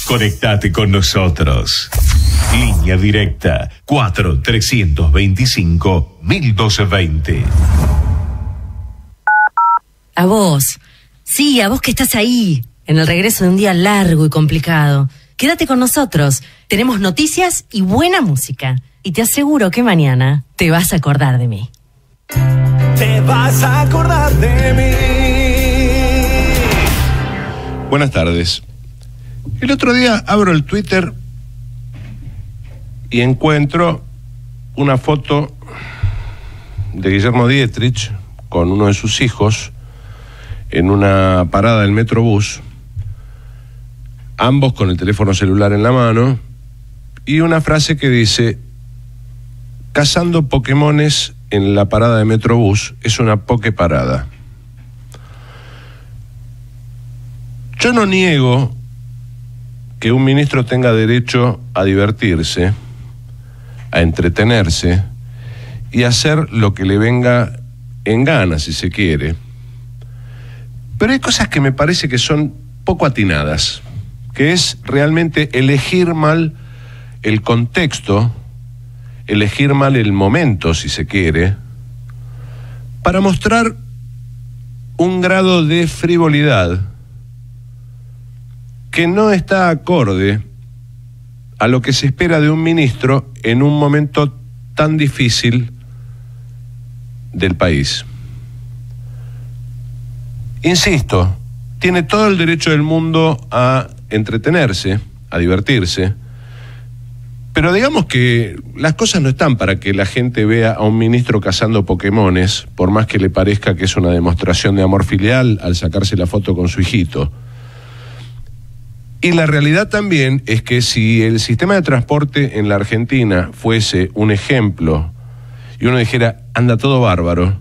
Conectate con nosotros. Línea directa 4-325-1220. A vos. Sí, a vos que estás ahí, en el regreso de un día largo y complicado. Quédate con nosotros. Tenemos noticias y buena música. Y te aseguro que mañana te vas a acordar de mí. Te vas a acordar de mí. Buenas tardes. El otro día abro el Twitter y encuentro una foto de Guillermo Dietrich con uno de sus hijos en una parada del Metrobús, ambos con el teléfono celular en la mano, y una frase que dice: cazando Pokémones en la parada de Metrobús es una pokeparada. Yo no niego que un ministro tenga derecho a divertirse, a entretenerse y hacer lo que le venga en gana, si se quiere. Pero hay cosas que me parece que son poco atinadas, que es realmente elegir mal el contexto, elegir mal el momento, si se quiere, para mostrar un grado de frivolidad que no está acorde a lo que se espera de un ministro en un momento tan difícil del país. Insisto, tiene todo el derecho del mundo a entretenerse, a divertirse, pero digamos que las cosas no están para que la gente vea a un ministro cazando Pokémones, por más que le parezca que es una demostración de amor filial al sacarse la foto con su hijito. Y la realidad también es que si el sistema de transporte en la Argentina fuese un ejemplo y uno dijera, anda todo bárbaro,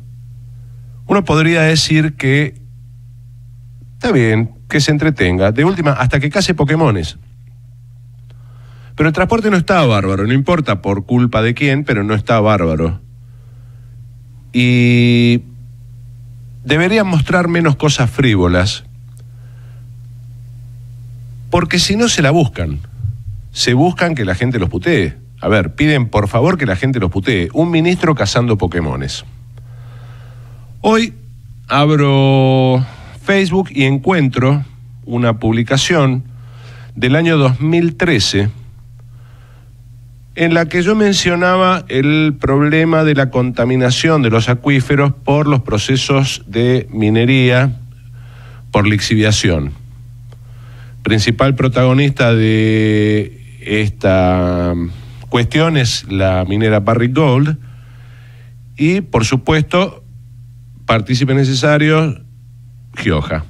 uno podría decir que está bien, que se entretenga, de última, hasta que case Pokémones. Pero el transporte no está bárbaro, no importa por culpa de quién, pero no está bárbaro. Y deberían mostrar menos cosas frívolas, porque si no se la buscan. Se buscan que la gente los putee. A ver, piden por favor que la gente los putee. Un ministro cazando Pokémones. Hoy abro Facebook y encuentro una publicación del año 2013 en la que yo mencionaba el problema de la contaminación de los acuíferos por los procesos de minería por lixiviación. Principal protagonista de esta cuestión es la minera Barrick Gold y, por supuesto, partícipe necesario Gioja,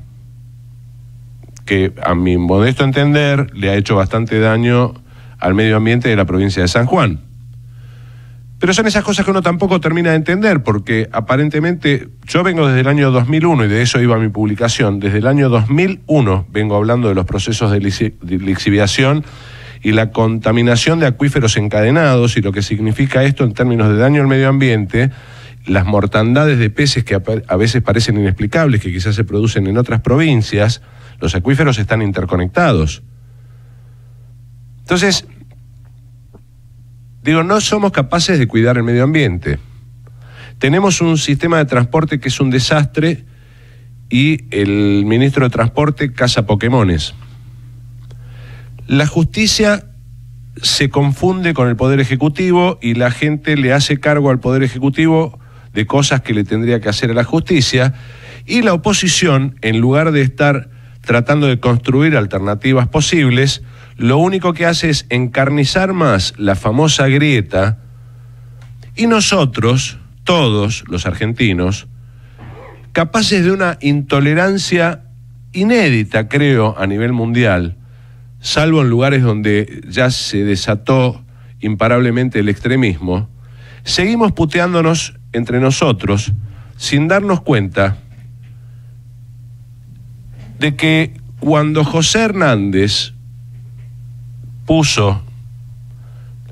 que a mi modesto entender le ha hecho bastante daño al medio ambiente de la provincia de San Juan. Pero son esas cosas que uno tampoco termina de entender, porque aparentemente yo vengo desde el año 2001, y de eso iba mi publicación, desde el año 2001 vengo hablando de los procesos de lixiviación y la contaminación de acuíferos encadenados y lo que significa esto en términos de daño al medio ambiente, las mortandades de peces que a veces parecen inexplicables, que quizás se producen en otras provincias. Los acuíferos están interconectados. Entonces, digo, no somos capaces de cuidar el medio ambiente. Tenemos un sistema de transporte que es un desastre y el ministro de Transporte caza Pokémones. La justicia se confunde con el Poder Ejecutivo y la gente le hace cargo al Poder Ejecutivo de cosas que le tendría que hacer a la justicia, y la oposición, en lugar de estar tratando de construir alternativas posibles, lo único que hace es encarnizar más la famosa grieta, y nosotros, todos los argentinos, capaces de una intolerancia inédita, creo, a nivel mundial, salvo en lugares donde ya se desató imparablemente el extremismo, seguimos puteándonos entre nosotros sin darnos cuenta de que cuando José Hernández puso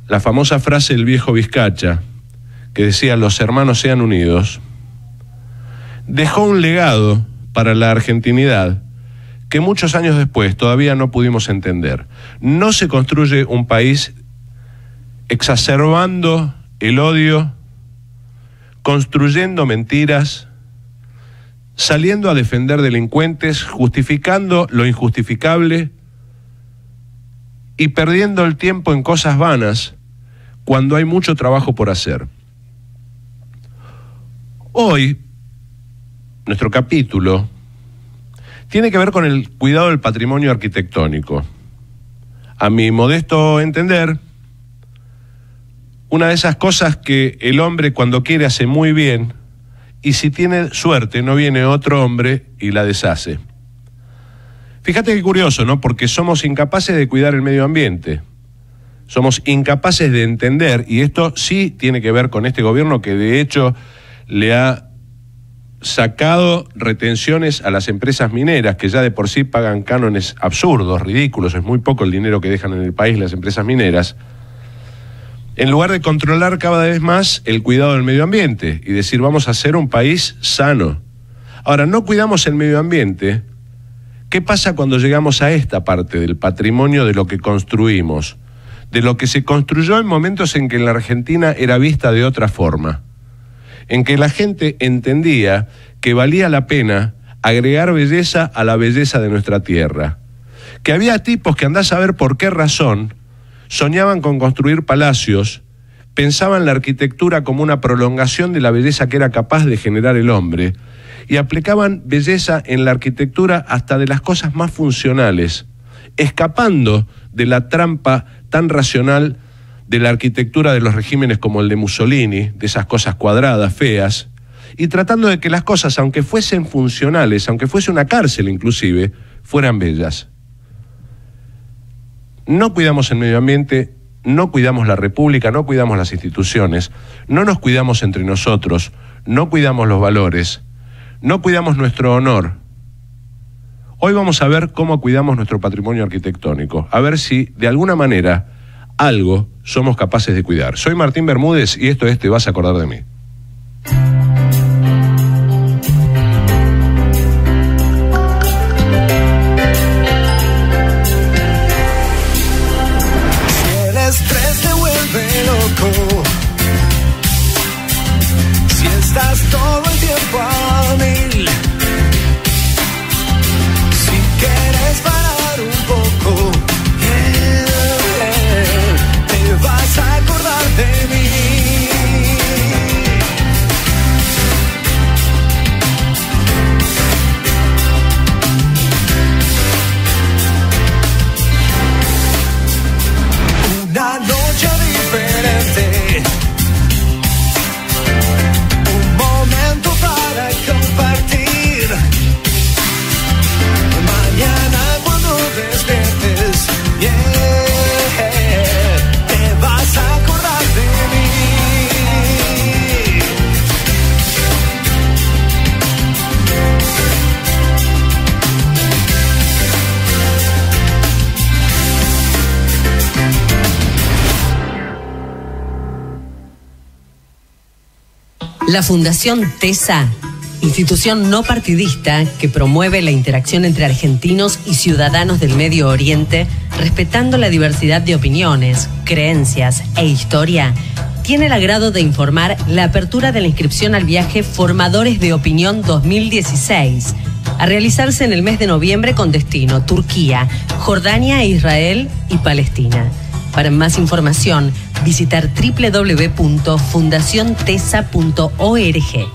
la famosa frase del viejo Vizcacha, que decía los hermanos sean unidos, dejó un legado para la argentinidad que muchos años después todavía no pudimos entender. No se construye un país exacerbando el odio, construyendo mentiras, saliendo a defender delincuentes, justificando lo injustificable y perdiendo el tiempo en cosas vanas cuando hay mucho trabajo por hacer. Hoy, nuestro capítulo tiene que ver con el cuidado del patrimonio arquitectónico. A mi modesto entender, una de esas cosas que el hombre cuando quiere hace muy bien, y si tiene suerte no viene otro hombre y la deshace. Fíjate qué curioso, ¿no? Porque somos incapaces de cuidar el medio ambiente. Somos incapaces de entender, y esto sí tiene que ver con este gobierno que de hecho le ha sacado retenciones a las empresas mineras, que ya de por sí pagan cánones absurdos, ridículos, es muy poco el dinero que dejan en el país las empresas mineras, en lugar de controlar cada vez más el cuidado del medio ambiente y decir vamos a hacer un país sano. Ahora, no cuidamos el medio ambiente. ¿Qué pasa cuando llegamos a esta parte del patrimonio de lo que construimos? De lo que se construyó en momentos en que la Argentina era vista de otra forma, en que la gente entendía que valía la pena agregar belleza a la belleza de nuestra tierra, que había tipos que andás a ver por qué razón soñaban con construir palacios, pensaban la arquitectura como una prolongación de la belleza que era capaz de generar el hombre, y aplicaban belleza en la arquitectura hasta de las cosas más funcionales, escapando de la trampa tan racional de la arquitectura de los regímenes como el de Mussolini, de esas cosas cuadradas, feas, y tratando de que las cosas, aunque fuesen funcionales, aunque fuese una cárcel inclusive, fueran bellas. No cuidamos el medio ambiente, no cuidamos la república, no cuidamos las instituciones, no nos cuidamos entre nosotros, no cuidamos los valores, no cuidamos nuestro honor. Hoy vamos a ver cómo cuidamos nuestro patrimonio arquitectónico, a ver si de alguna manera algo somos capaces de cuidar. Soy Martín Bermúdez y esto es Te Vas a Acordar de Mí. Si el estrés te vuelve loco, si estás todo el tiempo a mil, si quieres parar un poco, te vas a acordar de mí. Una noche diferente, un momento para compartir. Mañana cuando despiertes, te vas a acordar de mí. La Fundación TESA, institución no partidista que promueve la interacción entre argentinos y ciudadanos del Medio Oriente, respetando la diversidad de opiniones, creencias e historia, tiene el agrado de informar la apertura de la inscripción al viaje Formadores de Opinión 2016, a realizarse en el mes de noviembre con destino Turquía, Jordania, Israel y Palestina. Para más información, visitar www.fundaciontesa.org.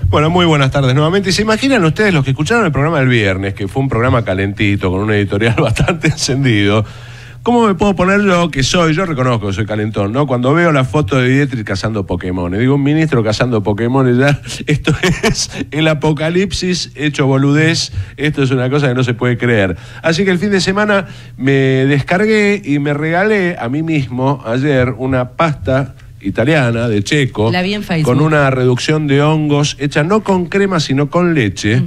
Bueno, muy buenas tardes nuevamente. ¿Y se imaginan ustedes los que escucharon el programa del viernes, que fue un programa calentito, con un editorial bastante encendido? ¿Cómo me puedo poner yo, que soy, yo reconozco que soy calentón, ¿no? Cuando veo la foto de Dietrich cazando Pokémon, digo, un ministro cazando Pokémon, ya, esto es el apocalipsis hecho boludez, esto es una cosa que no se puede creer. Así que el fin de semana me descargué y me regalé a mí mismo ayer una pasta italiana de Checo, la vi en Facebook, con una reducción de hongos hecha no con crema sino con leche.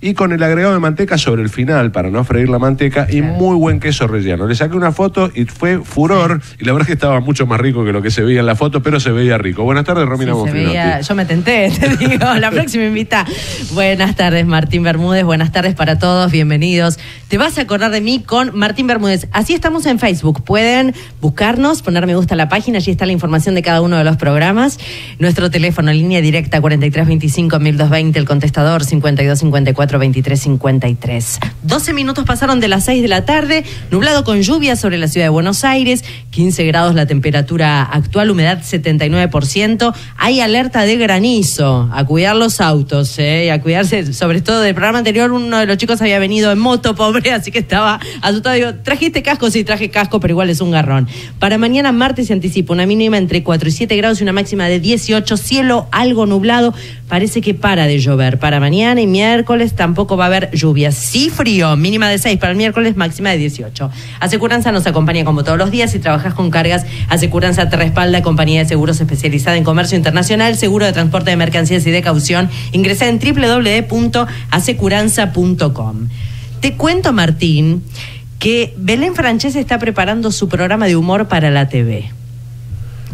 y con el agregado de manteca sobre el final para no freír la manteca y muy buen queso relleno. Le saqué una foto y fue furor y la verdad es que estaba mucho más rico que lo que se veía en la foto, pero se veía rico. Buenas tardes, Romina Monfrinotti. Yo me tenté, te digo, la próxima invita. Buenas tardes, Martín Bermúdez, buenas tardes para todos, bienvenidos. Te vas a acordar de mí con Martín Bermúdez. Así estamos en Facebook, pueden buscarnos, poner me gusta a la página, allí está la información de cada uno de los programas. Nuestro teléfono, línea directa 4325-1220, el contestador 5254-2353. 12 minutos pasaron de las 6 de la tarde, nublado con lluvia sobre la ciudad de Buenos Aires, 15 grados la temperatura actual, humedad 79%, hay alerta de granizo, a cuidar los autos, y a cuidarse, sobre todo del programa anterior, uno de los chicos había venido en moto, pobre, así que estaba asustado, digo, ¿trajiste casco? Sí, traje casco, pero igual es un garrón. Para mañana martes se anticipa una mínima entre 4 y 7 grados y una máxima de 18, cielo algo nublado, parece que para de llover. Para mañana y miércoles tampoco va a haber lluvia, sí frío, mínima de 6, para el miércoles máxima de 18. Aseguranza nos acompaña como todos los días, si trabajas con cargas, Aseguranza te respalda, compañía de seguros especializada en comercio internacional, seguro de transporte de mercancías y de caución, ingresa en www.aseguranza.com. Te cuento, Martín, que Belén Francese está preparando su programa de humor para la TV.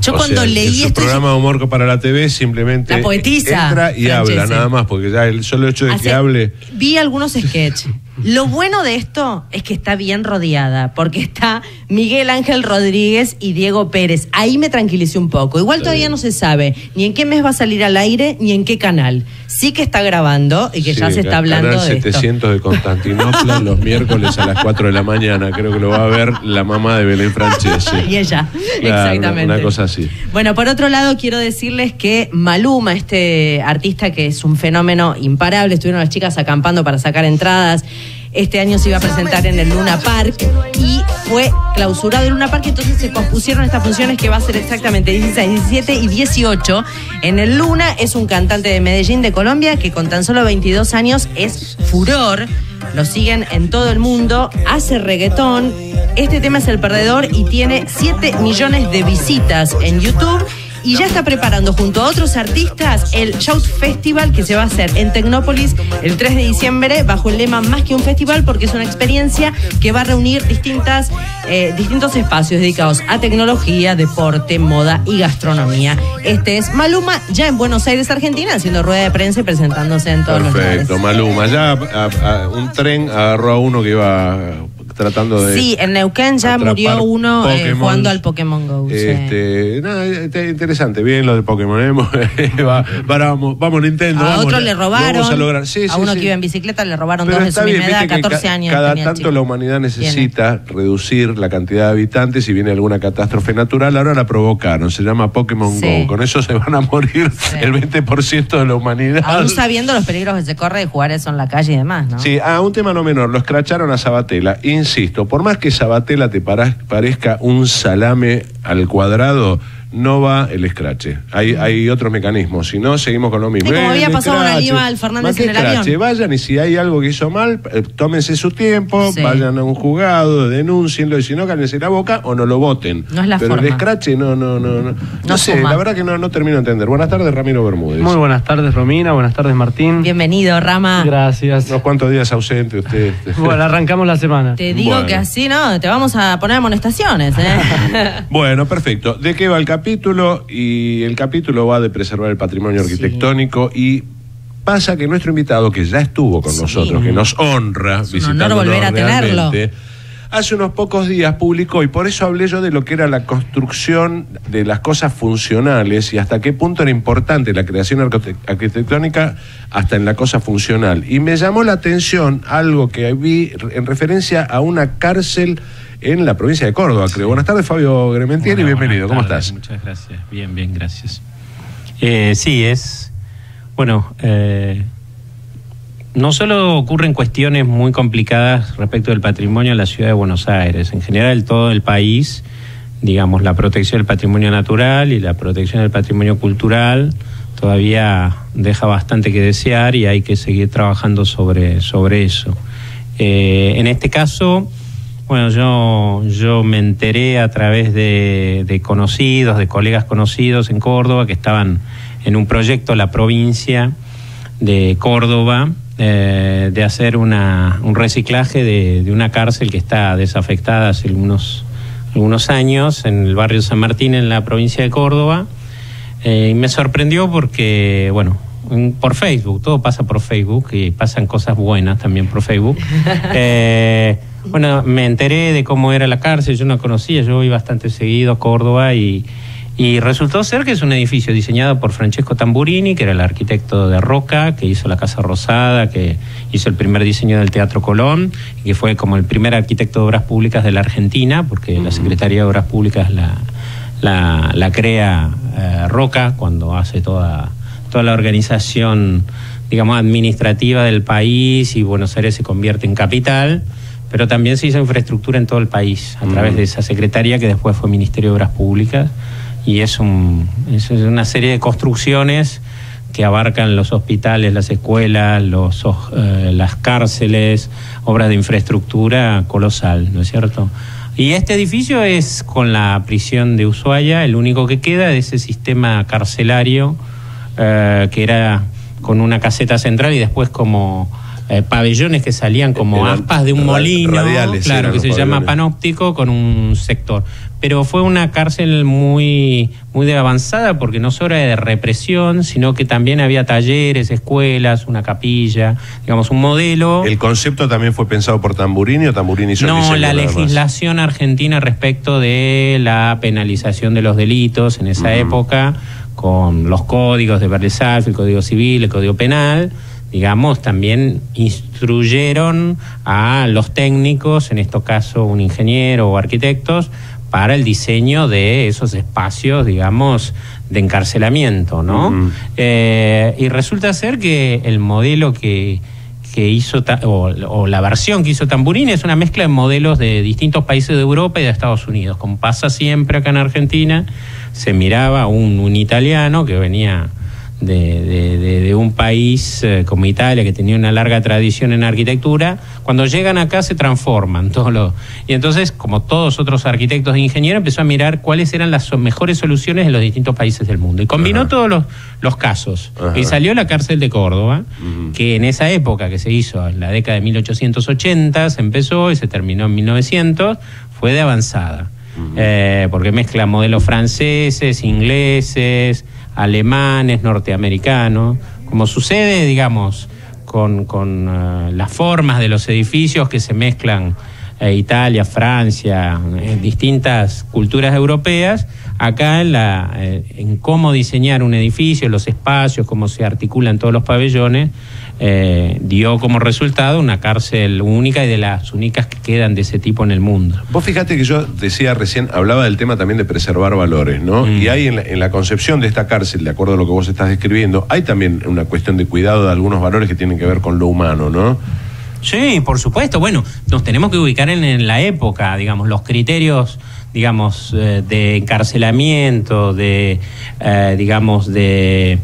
Yo cuando leí su programa de humor para la TV simplemente la poetisa entra y Francese. Habla nada más, porque ya el solo hecho de que hable. Vi algunos sketches. Lo bueno de esto es que está bien rodeada, porque está Miguel Ángel Rodríguez y Diego Pérez. Ahí me tranquilicé un poco. Igual todavía no se sabe ni en qué mes va a salir al aire ni en qué canal. Sí que está grabando y que ya se está hablando canal de 700 esto. de Constantinopla los miércoles a las 4 de la mañana. Creo que lo va a ver la mamá de Belén Francese. Y ella, claro, exactamente. Una cosa así. Bueno, por otro lado, quiero decirles que Maluma, este artista que es un fenómeno imparable, estuvieron las chicas acampando para sacar entradas. Este año se iba a presentar en el Luna Park y fue clausurado el Luna Park, entonces se pospusieron estas funciones que va a ser exactamente 16, 17 y 18. En el Luna es un cantante de Medellín, de Colombia, que con tan solo 22 años es furor. Lo siguen en todo el mundo, hace reggaetón. Este tema es El Perdedor y tiene 7 millones de visitas en YouTube. Y ya está preparando junto a otros artistas el Shout Festival que se va a hacer en Tecnópolis el 3 de diciembre bajo el lema Más que un festival, porque es una experiencia que va a reunir distintos espacios dedicados a tecnología, deporte, moda y gastronomía. Este es Maluma ya en Buenos Aires, Argentina, haciendo rueda de prensa y presentándose en todos los lugares. Perfecto, Maluma. Ya un tren agarró a uno que iba tratando de... Sí, en Neuquén ya murió uno jugando al Pokémon GO. Interesante, bien lo de Pokémon. Vamos Nintendo. A otro le robaron. Vamos a lograr. A uno que iba en bicicleta le robaron. Pero 2 de su misma edad, 14 años. Cada tanto la humanidad necesita reducir la cantidad de habitantes. Si viene alguna catástrofe natural, ahora la provocaron. Se llama Pokémon GO. Con eso se van a morir el 20% de la humanidad. Aún sabiendo los peligros que se corre de jugar eso en la calle y demás, ¿no? Sí, un tema no menor. Lo escracharon a Sabatella. Insisto, por más que Sabatella te parezca un salame al cuadrado, no va el escrache. Hay otros mecanismos. Si no, seguimos con lo mismo. Y como había pasado con Aníbal Fernández en el avión. Vayan, y si hay algo que hizo mal, tómense su tiempo, vayan a un juzgado, denúncienlo, y si no, cállense la boca o no lo voten. No es la Pero forma. el escrache no sé, suma. la verdad que no termino de entender. Buenas tardes, Ramiro Bermúdez. Muy buenas tardes, Romina. Buenas tardes, Martín. Bienvenido, Rama. Gracias. Unos cuantos días ausente usted. Bueno, arrancamos la semana. Te digo que así, ¿no? Te vamos a poner amonestaciones, Bueno, perfecto. ¿De qué va el capítulo? Y el capítulo va de preservar el patrimonio arquitectónico y pasa que nuestro invitado, que ya estuvo con nosotros, que nos honra visitándonos volver a tenerlo. Hace unos pocos días publicó, y por eso hablé yo de lo que era la construcción de las cosas funcionales y hasta qué punto era importante la creación arquitectónica hasta en la cosa funcional. Y me llamó la atención algo que vi en referencia a una cárcel en la provincia de Córdoba, creo. Buenas tardes, Fabio Grementieri, bienvenido. ¿Cómo estás? Muchas gracias. Bien, gracias. Sí, es... Bueno, no solo ocurren cuestiones muy complicadas respecto del patrimonio en la ciudad de Buenos Aires, en general todo el país, digamos, la protección del patrimonio natural y la protección del patrimonio cultural todavía deja bastante que desear y hay que seguir trabajando sobre eso. En este caso, bueno, yo me enteré a través de conocidos, de colegas conocidos en Córdoba que estaban en un proyecto, la provincia de Córdoba, de hacer un reciclaje de una cárcel que está desafectada hace algunos años en el barrio San Martín, en la provincia de Córdoba. Y me sorprendió porque, bueno, por Facebook, todo pasa por Facebook y pasan cosas buenas también por Facebook. Bueno, me enteré de cómo era la cárcel, yo no conocía, yo voy bastante seguido a Córdoba y resultó ser que es un edificio diseñado por Francesco Tamburini, que era el arquitecto de Roca, que hizo la Casa Rosada, que hizo el primer diseño del Teatro Colón, y que fue como el primer arquitecto de obras públicas de la Argentina, porque la Secretaría de Obras Públicas la crea Roca cuando hace toda la organización, digamos, administrativa del país, y Buenos Aires se convierte en capital. Pero también se hizo infraestructura en todo el país a través de esa secretaría que después fue Ministerio de Obras Públicas, y es una serie de construcciones que abarcan los hospitales, las escuelas, las cárceles, obras de infraestructura colosal, ¿no es cierto? Y este edificio es, con la prisión de Ushuaia, el único que queda de ese sistema carcelario que era con una caseta central y después como pabellones que salían como aspas de un molino, radiales, claro, que se llama panóptico, con un sector. Pero fue una cárcel muy de avanzada, porque no solo era de represión, sino que también había talleres, escuelas, una capilla, digamos, un modelo. ¿El concepto también fue pensado por Tamburini o Tamburini hizo el diseño? No, la legislación argentina respecto de la penalización de los delitos en esa época, con los códigos de Versalles, el Código Civil, el Código Penal, digamos, también instruyeron a los técnicos, en este caso un ingeniero o arquitectos, para el diseño de esos espacios, digamos, de encarcelamiento, ¿no? Y resulta ser que el modelo que hizo, o la versión que hizo Tamburini, es una mezcla de modelos de distintos países de Europa y de Estados Unidos. Como pasa siempre acá en Argentina, se miraba un italiano que venía de un país como Italia, que tenía una larga tradición en arquitectura. Cuando llegan acá se transforman y entonces, como todos otros arquitectos e ingenieros, empezó a mirar cuáles eran las mejores soluciones en los distintos países del mundo y combinó todos los casos. Y salió la cárcel de Córdoba, que en esa época, que se hizo en la década de 1880, se empezó y se terminó en 1900, fue de avanzada, porque mezcla modelos franceses, ingleses, alemanes, norteamericanos, como sucede, digamos, con las formas de los edificios que se mezclan, Italia, Francia, distintas culturas europeas. Acá en cómo diseñar un edificio, los espacios, cómo se articulan todos los pabellones, dio como resultado una cárcel única y de las únicas que quedan de ese tipo en el mundo. Vos fíjate que yo decía recién, hablaba del tema también de preservar valores, ¿no? Y hay en la concepción de esta cárcel, de acuerdo a lo que vos estás describiendo, hay también una cuestión de cuidado de algunos valores que tienen que ver con lo humano, ¿no? Sí, por supuesto. Bueno, nos tenemos que ubicar en la época, digamos, los criterios, digamos, de encarcelamiento, digamos, de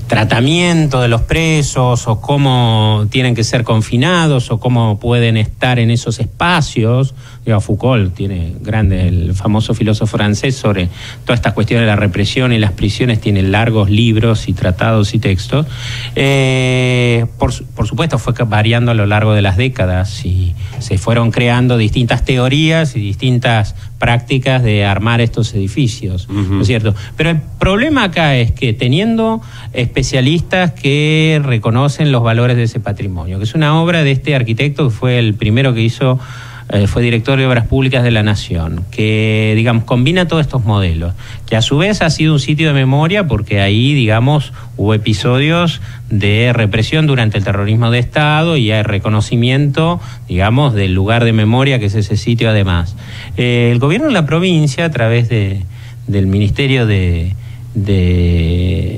tratamiento de los presos, o cómo tienen que ser confinados, o cómo pueden estar en esos espacios. Foucault tiene el famoso filósofo francés, sobre todas estas cuestiones de la represión y las prisiones, tiene largos libros y tratados y textos. Por supuesto, fue variando a lo largo de las décadas y se fueron creando distintas teorías y distintas prácticas de armar estos edificios, ¿no es cierto? Pero el problema acá es que, teniendo especialistas que reconocen los valores de ese patrimonio, que es una obra de este arquitecto que fue el primero que hizo, fue director de Obras Públicas de la Nación, que, digamos, combina todos estos modelos, que a su vez ha sido un sitio de memoria, porque ahí, digamos, hubo episodios de represión durante el terrorismo de Estado y hay reconocimiento, digamos, del lugar de memoria que es ese sitio además. El gobierno de la provincia, a través del Ministerio de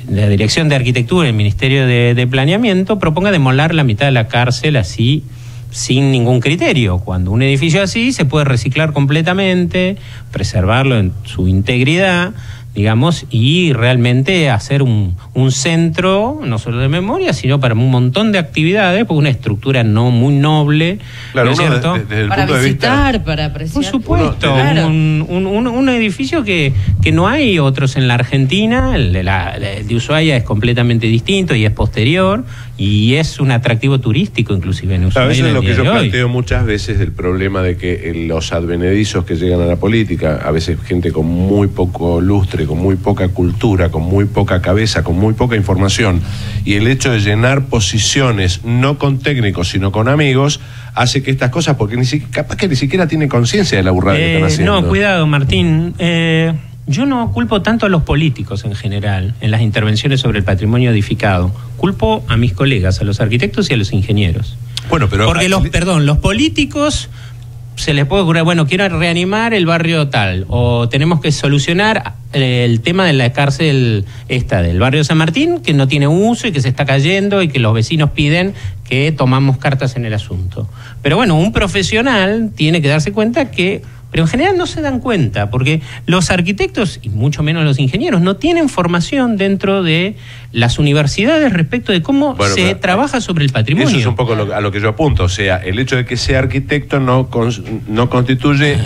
la Dirección de Arquitectura, el Ministerio de Planeamiento, proponga demoler la mitad de la cárcel así, sin ningún criterio, cuando un edificio así se puede reciclar completamente, preservarlo en su integridad, digamos, y realmente hacer un centro, no solo de memoria, sino para un montón de actividades, porque una estructura no muy noble, Claro, ¿no es cierto? Desde el Para punto de visitar, vista... para apreciar. Por supuesto, Claro. un edificio que no hay otros en la Argentina. El de Ushuaia es completamente distinto y es posterior, y es un atractivo turístico inclusive en Ushuaia. A veces en el lo que día yo de hoy. planteo muchas veces del problema de que los advenedizos que llegan a la política, a veces gente con muy poco lustre, con muy poca cultura, con muy poca cabeza, con muy poca información, y el hecho de llenar posiciones no con técnicos sino con amigos, hace que estas cosas, porque capaz que ni siquiera tiene conciencia de la burrada que están haciendo. No, cuidado, Martín. Yo no culpo tanto a los políticos en general en las intervenciones sobre el patrimonio edificado. Culpo a mis colegas, a los arquitectos y a los ingenieros. Bueno, pero Porque los políticos se les puede ocurrir, bueno, quiero reanimar el barrio tal, o tenemos que solucionar el tema de la cárcel del barrio San Martín, que no tiene uso y que se está cayendo y que los vecinos piden que tomamos cartas en el asunto. Pero bueno, un profesional tiene que darse cuenta que... Pero en general no se dan cuenta, porque los arquitectos, y mucho menos los ingenieros, no tienen formación dentro de las universidades respecto de cómo se trabaja sobre el patrimonio. Eso es un poco a lo que yo apunto. O sea, el hecho de que sea arquitecto no constituye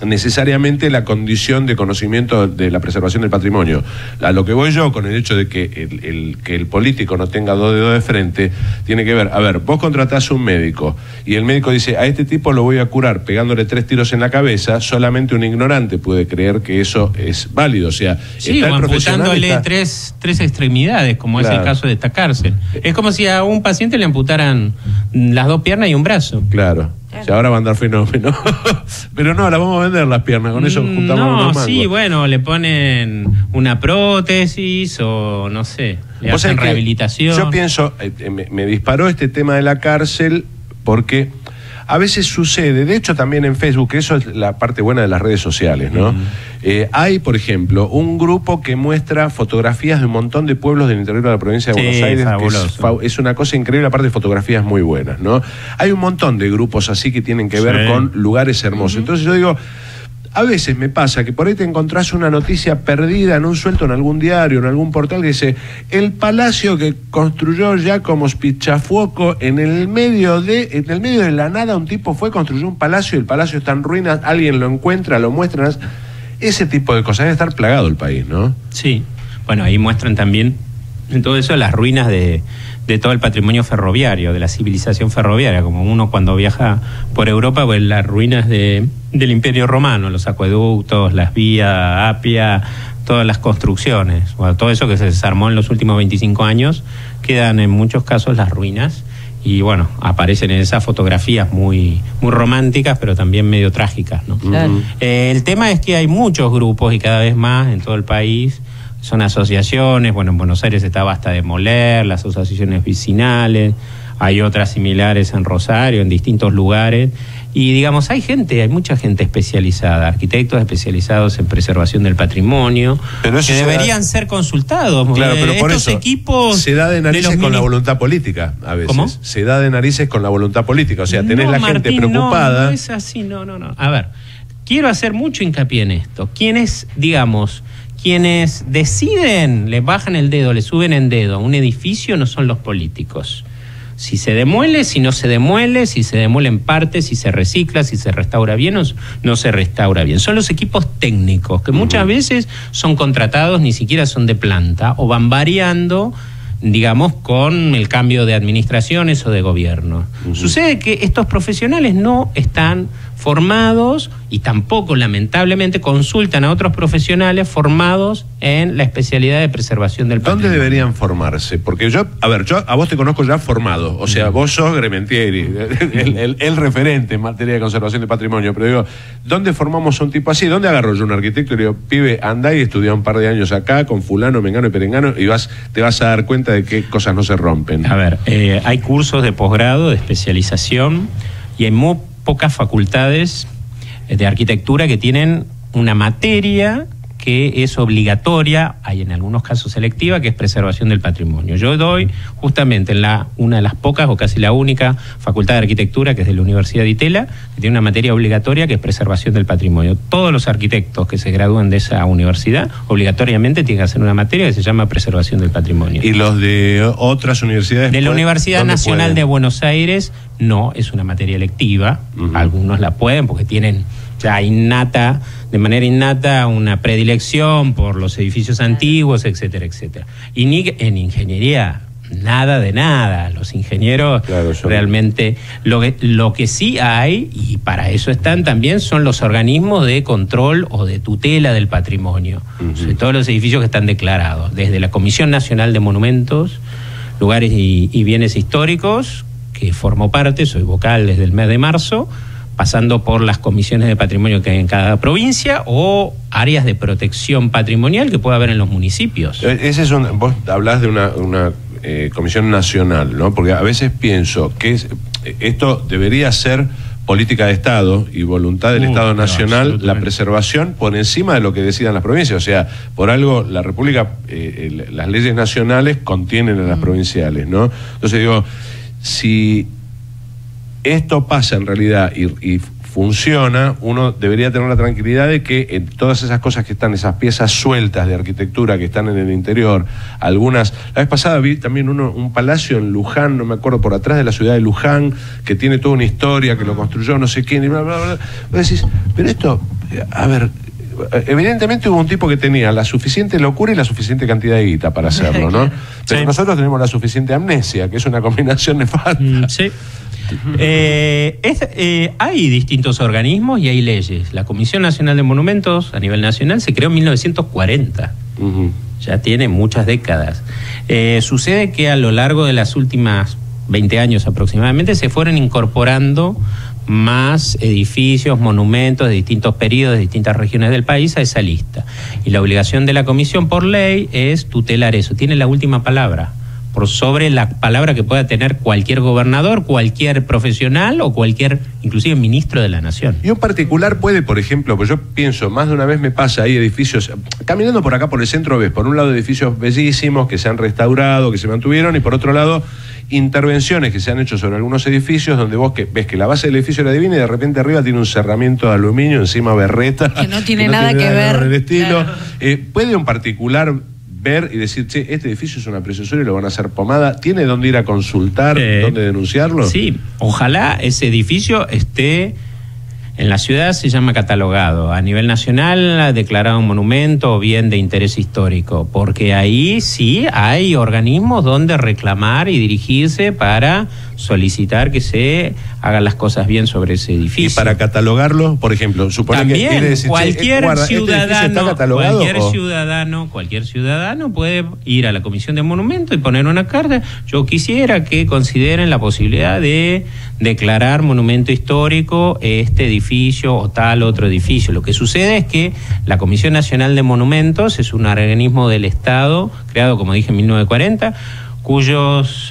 necesariamente la condición de conocimiento de la preservación del patrimonio. A lo que voy yo con el hecho de que el político no tenga dos dedos de frente, tiene que ver, a ver, vos contratás a un médico y el médico dice, a este tipo lo voy a curar pegándole 3 tiros en la cabeza, solamente un ignorante puede creer que eso es válido. O sea, sí, está o el profesional, amputándole tres extremidades, como es el caso de esta cárcel. Es como si a un paciente le amputaran las 2 piernas y un brazo. Claro. O sea, ahora va a andar fenómeno. Pero no, la vamos a vender las piernas, con eso juntamos unos mangos. Sí, bueno, le ponen una prótesis o no sé, le hacen rehabilitación. Yo pienso, me disparó este tema de la cárcel porque a veces sucede, de hecho también en Facebook, eso es la parte buena de las redes sociales, ¿no? Hay, por ejemplo, un grupo que muestra fotografías de un montón de pueblos del interior de la provincia de Buenos Aires. Que es una cosa increíble, aparte de fotografías muy buenas, ¿no? Hay un montón de grupos así que tienen que ver con lugares hermosos. Entonces yo digo, a veces me pasa que por ahí te encontrás una noticia perdida en un suelto en algún diario, en algún portal que dice, el palacio que construyó Giacomo Spicciafuoco en el medio de la nada, un tipo construyó un palacio y el palacio está en ruinas, alguien lo encuentra, lo muestra. Ese tipo de cosas, debe estar plagado el país, ¿no? Sí, bueno, ahí muestran también en todo eso las ruinas de todo el patrimonio ferroviario, de la civilización ferroviaria, como uno cuando viaja por Europa, pues las ruinas del Imperio Romano, los acueductos, las vías, Apia, todas las construcciones, bueno, todo eso que se desarmó en los últimos 25 años, quedan en muchos casos las ruinas, y bueno, aparecen en esas fotografías muy, muy románticas, pero también medio trágicas, ¿no? Claro. El tema es que hay muchos grupos y cada vez más en todo el país. Son asociaciones, bueno, en Buenos Aires está Basta Demoler, las asociaciones vecinales, hay otras similares en Rosario, en distintos lugares, y digamos, hay mucha gente especializada, arquitectos especializados en preservación del patrimonio, que deberían ser consultados. Claro, pero por estos eso equipos se da de narices con la voluntad política, a veces. ¿Cómo? Se da de narices con la voluntad política, o sea, tenés la gente preocupada. No es así, no. A ver, quiero hacer mucho hincapié en esto. Quienes deciden, le bajan el dedo, le suben el dedo a un edificio, no son los políticos. Si se demuele, si no se demuele, si se demuele en partes, si se recicla, si se restaura bien o no se restaura bien. Son los equipos técnicos, que muchas veces son contratados, ni siquiera son de planta, o van variando, digamos, con el cambio de administraciones o de gobierno. Sucede que estos profesionales no están formados y tampoco, lamentablemente, consultan a otros profesionales formados en la especialidad de preservación del patrimonio. ¿Dónde deberían formarse? Porque yo a vos te conozco ya formado, o sea, vos sos Grementieri, el referente en materia de conservación del patrimonio, pero digo, ¿dónde formamos a un tipo así? ¿Dónde agarro yo un arquitecto y le digo, pibe, andá y estudia un par de años acá con fulano, mengano y perengano y te vas a dar cuenta de qué cosas no se rompen? A ver, hay cursos de posgrado, de especialización, y hay muy pocas facultades de arquitectura que tienen una materia que es obligatoria, hay en algunos casos selectiva, que es preservación del patrimonio. Yo doy justamente en una de las pocas o casi la única facultad de arquitectura, que es de la Universidad de Itela, que tiene una materia obligatoria que es preservación del patrimonio. Todos los arquitectos que se gradúan de esa universidad obligatoriamente tienen que hacer una materia que se llama preservación del patrimonio. ¿Y los de otras universidades? De la Universidad Nacional pueden? de Buenos Aires no, es una materia electiva. Algunos la pueden porque tienen ya de manera innata una predilección por los edificios antiguos, etcétera, etcétera. Y ni en ingeniería, nada de nada. Los ingenieros realmente lo que sí hay, y para eso están también, son los organismos de control o de tutela del patrimonio, sobre todos los edificios que están declarados, desde la Comisión Nacional de Monumentos, Lugares y Bienes Históricos, que formo parte, soy vocal desde el mes de marzo, pasando por las comisiones de patrimonio que hay en cada provincia o áreas de protección patrimonial que puede haber en los municipios. Vos hablás de una comisión nacional, ¿no? Porque a veces pienso que esto debería ser política de Estado y voluntad del Estado Nacional, la preservación por encima de lo que decidan las provincias. O sea, por algo la República, las leyes nacionales contienen a las provinciales, ¿no? Entonces digo, si esto pasa en realidad y funciona, uno debería tener la tranquilidad de que en todas esas cosas que están, esas piezas sueltas de arquitectura que están en el interior, algunas, la vez pasada vi también un palacio en Luján, no me acuerdo, por atrás de la ciudad de Luján, que tiene toda una historia, que lo construyó no sé quién, y bla, bla, bla. Vos decís, pero esto, a ver, evidentemente hubo un tipo que tenía la suficiente locura y la suficiente cantidad de guita para hacerlo, ¿no? Pero nosotros tenemos la suficiente amnesia, que es una combinación nefasta. Sí. Hay distintos organismos y hay leyes. La Comisión Nacional de Monumentos a nivel nacional se creó en 1940. Ya tiene muchas décadas. Sucede que a lo largo de las últimas 20 años aproximadamente se fueron incorporando más edificios, monumentos de distintos periodos, de distintas regiones del país a esa lista. Y la obligación de la comisión por ley es tutelar eso. Tiene la última palabra, por sobre la palabra que pueda tener cualquier gobernador, cualquier profesional o cualquier, inclusive, ministro de la nación. Y un particular puede, por ejemplo, pues yo pienso, más de una vez me pasa, hay edificios, caminando por acá por el centro ves, por un lado edificios bellísimos que se han restaurado, que se mantuvieron, y por otro lado intervenciones que se han hecho sobre algunos edificios donde vos ves que la base del edificio era divina y de repente arriba tiene un cerramiento de aluminio, encima berreta. Que no tiene nada que ver. Con el estilo. Claro. ¿Puede un particular ver y decir, che, este edificio es una preciosura y lo van a hacer pomada? ¿Tiene dónde ir a consultar, dónde denunciarlo? Sí, ojalá ese edificio esté en la ciudad, se llama catalogado. A nivel nacional, declarado un monumento o bien de interés histórico, porque ahí sí hay organismos donde reclamar y dirigirse para solicitar que se hagan las cosas bien sobre ese edificio. Y para catalogarlo, por ejemplo, supone también, que quiere decir, cualquier ciudadano, ¿está cualquier ciudadano puede ir a la Comisión de Monumentos y poner una carta. Yo quisiera que consideren la posibilidad de declarar monumento histórico este edificio o tal otro edificio. Lo que sucede es que la Comisión Nacional de Monumentos es un organismo del Estado creado, como dije, en 1940, cuyos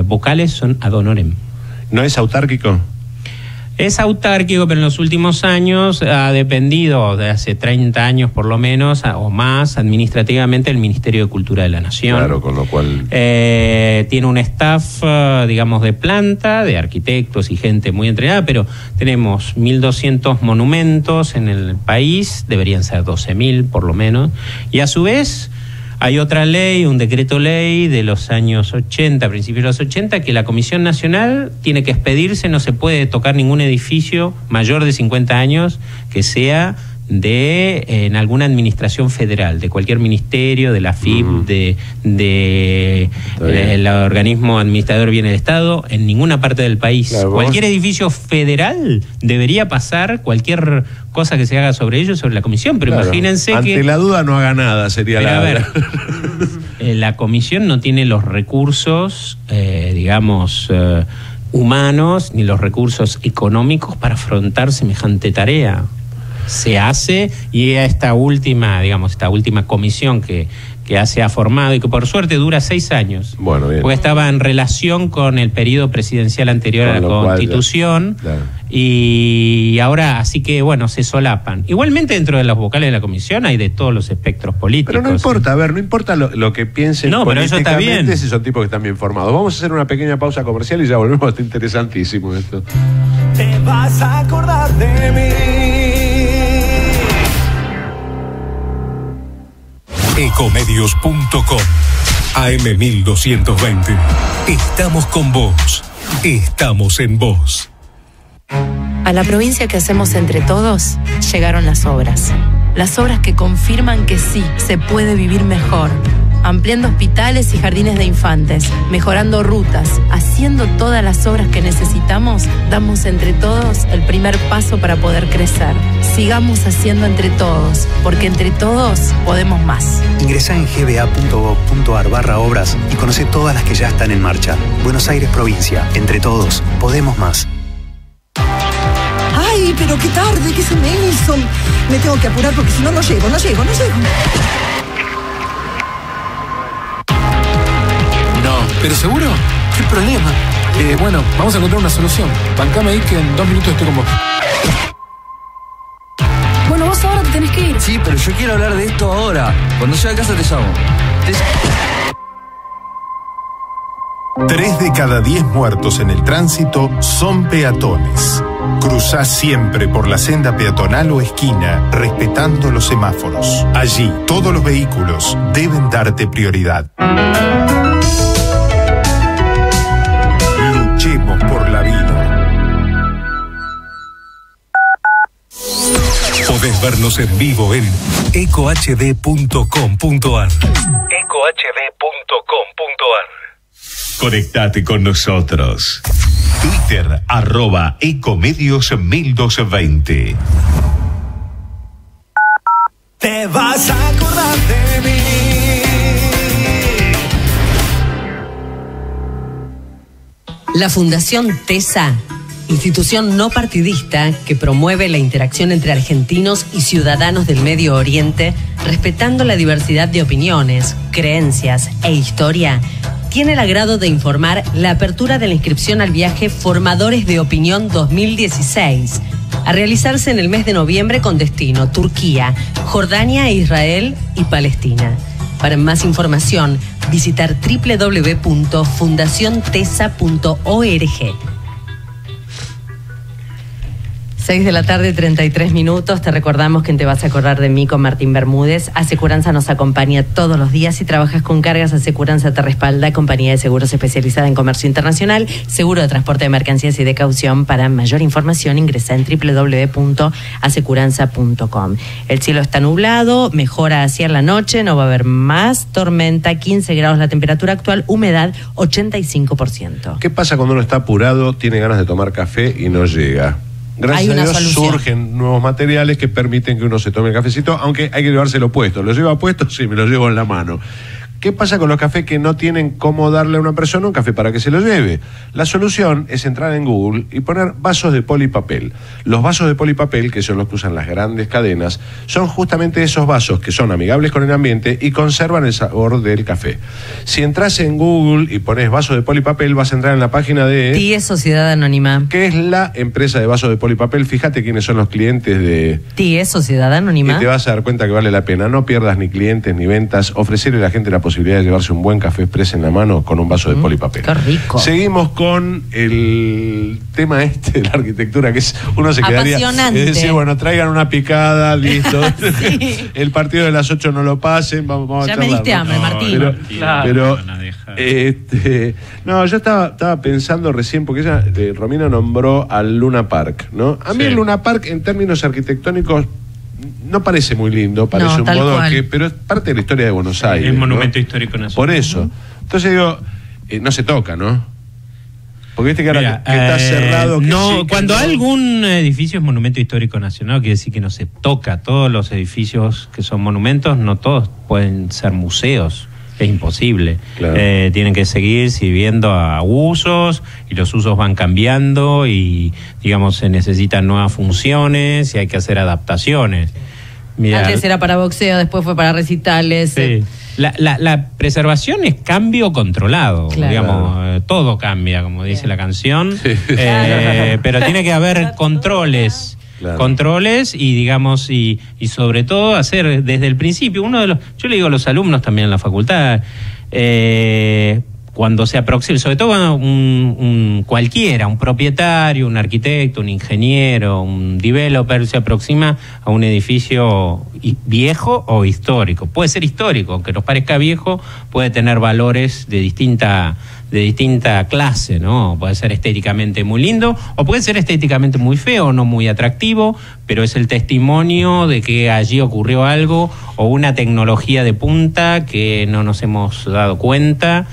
vocales son ad honorem. ¿No es autárquico? Es autárquico, pero en los últimos años ha dependido, de hace 30 años por lo menos, o más, administrativamente, el Ministerio de Cultura de la Nación. Claro, con lo cual... tiene un staff, digamos, de planta, de arquitectos y gente muy entrenada, pero tenemos 1.200 monumentos en el país, deberían ser 12.000 por lo menos, y a su vez... Hay otra ley, un decreto ley de los años 80, principios de los 80, que la Comisión Nacional tiene que expedirse, no se puede tocar ningún edificio mayor de 50 años que sea en alguna administración federal, de cualquier ministerio, de la FIP, el organismo administrador de bienes del Estado, en ninguna parte del país. Claro, cualquier edificio federal debería pasar, cualquier cosa que se haga sobre ello, sobre la comisión, pero claro, imagínense ante que... Ante la duda no haga nada, sería pero la... A ver, la comisión no tiene los recursos, humanos, ni los recursos económicos para afrontar semejante tarea. Se hace, y esta última comisión que que se ha formado y que por suerte dura 6 años. Bueno, bien. Porque estaba en relación con el periodo presidencial anterior a la Constitución. Claro. Y ahora, así que bueno, se solapan. Igualmente dentro de los vocales de la comisión hay de todos los espectros políticos. Pero no importa, a ver, no importa lo que piensen No, pero eso está políticamente bien. si son tipos que están bien formados. Vamos a hacer una pequeña pausa comercial y ya volvemos. Está interesantísimo esto. Te vas a acordar de mí. Ecomedios.com AM1220. Estamos con vos. Estamos en vos. A la provincia que hacemos entre todos, llegaron las obras. Las obras que confirman que sí, se puede vivir mejor. Ampliando hospitales y jardines de infantes, mejorando rutas, haciendo todas las obras que necesitamos, damos entre todos el primer paso para poder crecer. Sigamos haciendo entre todos, porque entre todos podemos más. Ingresá en gba.gov.ar/obras y conoce todas las que ya están en marcha. Buenos Aires Provincia, entre todos, podemos más. ¡Ay, pero qué tarde! ¿Qué se me hizo? Me tengo que apurar porque si no, no llego. No, ¿pero seguro? ¿Qué problema? Bueno, vamos a encontrar una solución. Bancame ahí que en 2 minutos estoy con vos. Bueno, vos ahora te tenés que ir. Sí, pero yo quiero hablar de esto ahora. Cuando llegue a casa te llamo. 3 de cada 10 muertos en el tránsito son peatones. Cruzá siempre por la senda peatonal o esquina, respetando los semáforos. Allí, todos los vehículos deben darte prioridad. Luchemos por la vida. Podés vernos en vivo en ecohd.com.ar. ecohd.com.ar. Conectate con nosotros. Twitter, @Ecomedios1220. Te vas a acordar de mí. La Fundación TESA, institución no partidista que promueve la interacción entre argentinos y ciudadanos del Medio Oriente, respetando la diversidad de opiniones, creencias e historia, tiene el agrado de informar la apertura de la inscripción al viaje Formadores de Opinión 2016, a realizarse en el mes de noviembre con destino Turquía, Jordania, Israel y Palestina. Para más información, visitar www.fundaciontesa.org. 6 de la tarde, 33 minutos. Te recordamos que Te vas a acordar de mí con Martín Bermúdez. Asecuranza nos acompaña todos los días. Si trabajas con cargas, Asecuranza te respalda. Compañía de seguros especializada en comercio internacional, seguro de transporte de mercancías y de caución. Para mayor información, ingresa en www.asecuranza.com. El cielo está nublado, mejora hacia la noche, no va a haber más tormenta, 15 grados la temperatura actual, humedad 85%. ¿Qué pasa cuando uno está apurado, tiene ganas de tomar café y no llega? Gracias a Dios surgen nuevos materiales que permiten que uno se tome el cafecito, aunque hay que llevárselo puesto. ¿Lo lleva puesto? Sí, me lo llevo en la mano. ¿Qué pasa con los cafés que no tienen cómo darle a una persona un café para que se lo lleve? La solución es entrar en Google y poner vasos de polipapel. Los vasos de polipapel, que son los que usan las grandes cadenas, son justamente esos vasos que son amigables con el ambiente y conservan el sabor del café. Si entras en Google y pones vasos de polipapel, vas a entrar en la página de TIE Sociedad Anónima, que es la empresa de vasos de polipapel. Fíjate quiénes son los clientes de TIE Sociedad Anónima. Y te vas a dar cuenta que vale la pena. No pierdas ni clientes ni ventas. Ofrecerle a la gente la posibilidad de llevarse un buen café express en la mano con un vaso de polipapel. Qué rico. Seguimos con el tema de la arquitectura, que es uno se quedaría decir, bueno, traigan una picada, listo. Sí. El partido de las 8 no lo pasen, vamos ya a me diste hambre, Martín. No, yo estaba pensando recién, porque Romina nombró al Luna Park, ¿no? A mí el Luna Park, en términos arquitectónicos, no parece muy lindo, parece un bodoque, pero es parte de la historia de Buenos Aires. Es monumento histórico nacional. Por eso. Entonces digo, no se toca, ¿no? Porque viste que ahora que está cerrado. No, cuando algún edificio es monumento histórico nacional, quiere decir que no se toca. Todos los edificios que son monumentos, no todos pueden ser museos. Es imposible. Claro. Tienen que seguir sirviendo a usos y los usos van cambiando y, digamos, se necesitan nuevas funciones y hay que hacer adaptaciones. Mirá, antes era para boxeo, después fue para recitales. Sí. La preservación es cambio controlado, digamos, todo cambia, como dice la canción, pero tiene que haber controles. Controles y digamos y sobre todo hacer desde el principio yo le digo a los alumnos también en la facultad, cuando se aproxima, sobre todo cualquiera, un propietario, un arquitecto, un ingeniero, un developer, se aproxima a un edificio viejo o histórico. Puede ser histórico, aunque nos parezca viejo, puede tener valores de distinta clase, ¿no? Puede ser estéticamente muy lindo o puede ser estéticamente muy feo, no muy atractivo, pero es el testimonio de que allí ocurrió algo o una tecnología de punta que no nos hemos dado cuenta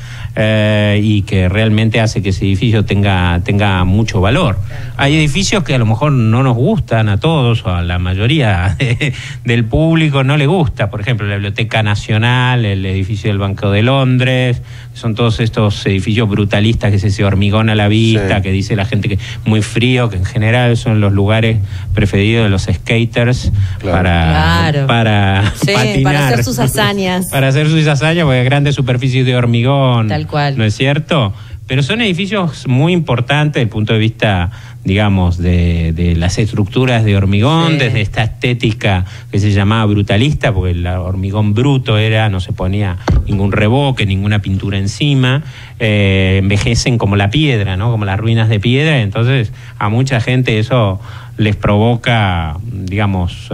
y que realmente hace que ese edificio tenga mucho valor. Hay edificios que a lo mejor no nos gustan a todos o a la mayoría del público no le gusta, por ejemplo la Biblioteca Nacional, el edificio del Banco de Londres, son todos estos edificios brutalistas que es ese hormigón a la vista, que dice la gente que es muy frío, que en general son los lugares preferidos de los skaters para patinar, para hacer sus hazañas. Para hacer sus hazañas, porque hay grandes superficies de hormigón. Tal cual. ¿No es cierto? Pero son edificios muy importantes desde el punto de vista, digamos, de las estructuras de hormigón, desde esta estética que se llamaba brutalista, porque el hormigón bruto no se ponía ningún revoque, ninguna pintura encima, envejecen como la piedra, ¿no? Como las ruinas de piedra, entonces a mucha gente eso les provoca, digamos,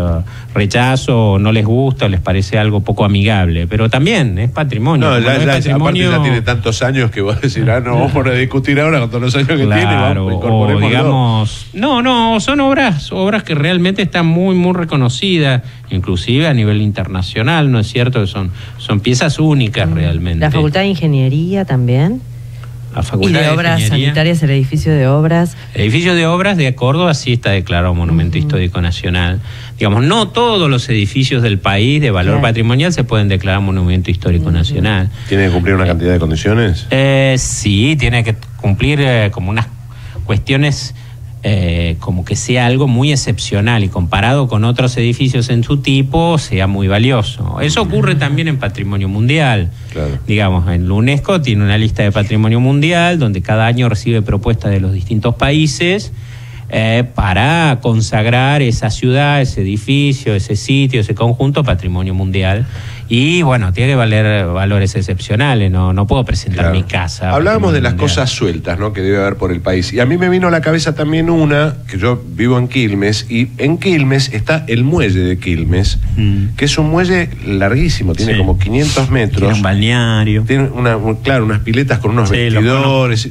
rechazo, no les gusta, les parece algo poco amigable, pero también es patrimonio. No, patrimonio... aparte ya tiene tantos años que vos decís, no vamos a discutir ahora con todos los años que tiene, vamos, incorporémoslo. Digamos, no, son obras que realmente están muy, muy reconocidas, inclusive a nivel internacional, ¿no es cierto? Que son piezas únicas realmente. La Facultad de Ingeniería también. La Facultad y de Obras Sanitarias, el edificio de Obras. El edificio de Obras de Córdoba sí está declarado Monumento Histórico Nacional. Digamos, no todos los edificios del país de valor patrimonial se pueden declarar Monumento Histórico Nacional. ¿Tiene que cumplir una cantidad de condiciones? Sí, tiene que cumplir como unas cuestiones... como que sea algo muy excepcional y comparado con otros edificios en su tipo sea muy valioso. Eso ocurre también en patrimonio mundial. Digamos, en la UNESCO tiene una lista de patrimonio mundial donde cada año recibe propuestas de los distintos países para consagrar esa ciudad, ese edificio, ese sitio, ese conjunto patrimonio mundial. Y bueno, tiene que valer valores excepcionales, no puedo presentar mi casa. Hablábamos de las cosas sueltas, ¿no?, que debe haber por el país. Y a mí me vino a la cabeza también una, que yo vivo en Quilmes, y en Quilmes está el muelle de Quilmes, que es un muelle larguísimo, tiene como 500 metros. Tiene un balneario. Tiene unas piletas con unos vestidores.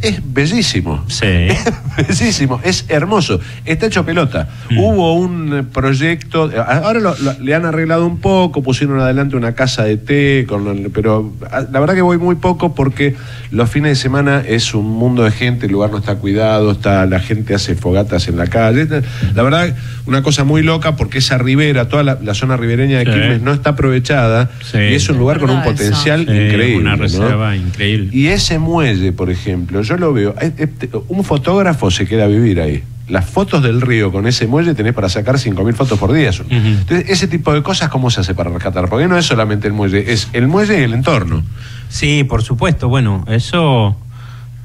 Es bellísimo. Es bellísimo, es hermoso. Está hecho pelota. Hubo un proyecto, ahora le han arreglado un poco, pusieron adelante una casa de té, pero la verdad que voy muy poco porque los fines de semana es un mundo de gente, el lugar no está cuidado, la gente hace fogatas en la calle. La verdad, una cosa muy loca porque esa ribera, toda la zona ribereña de Quilmes no está aprovechada y es un lugar con un potencial increíble. Una reserva increíble. Y ese muelle, por ejemplo, yo lo veo, un fotógrafo se queda a vivir ahí. Las fotos del río con ese muelle tenés para sacar 5.000 fotos por día. Entonces, ese tipo de cosas, ¿cómo se hace para rescatar? Porque no es solamente el muelle, es el muelle y el entorno. Sí, por supuesto. Bueno, eso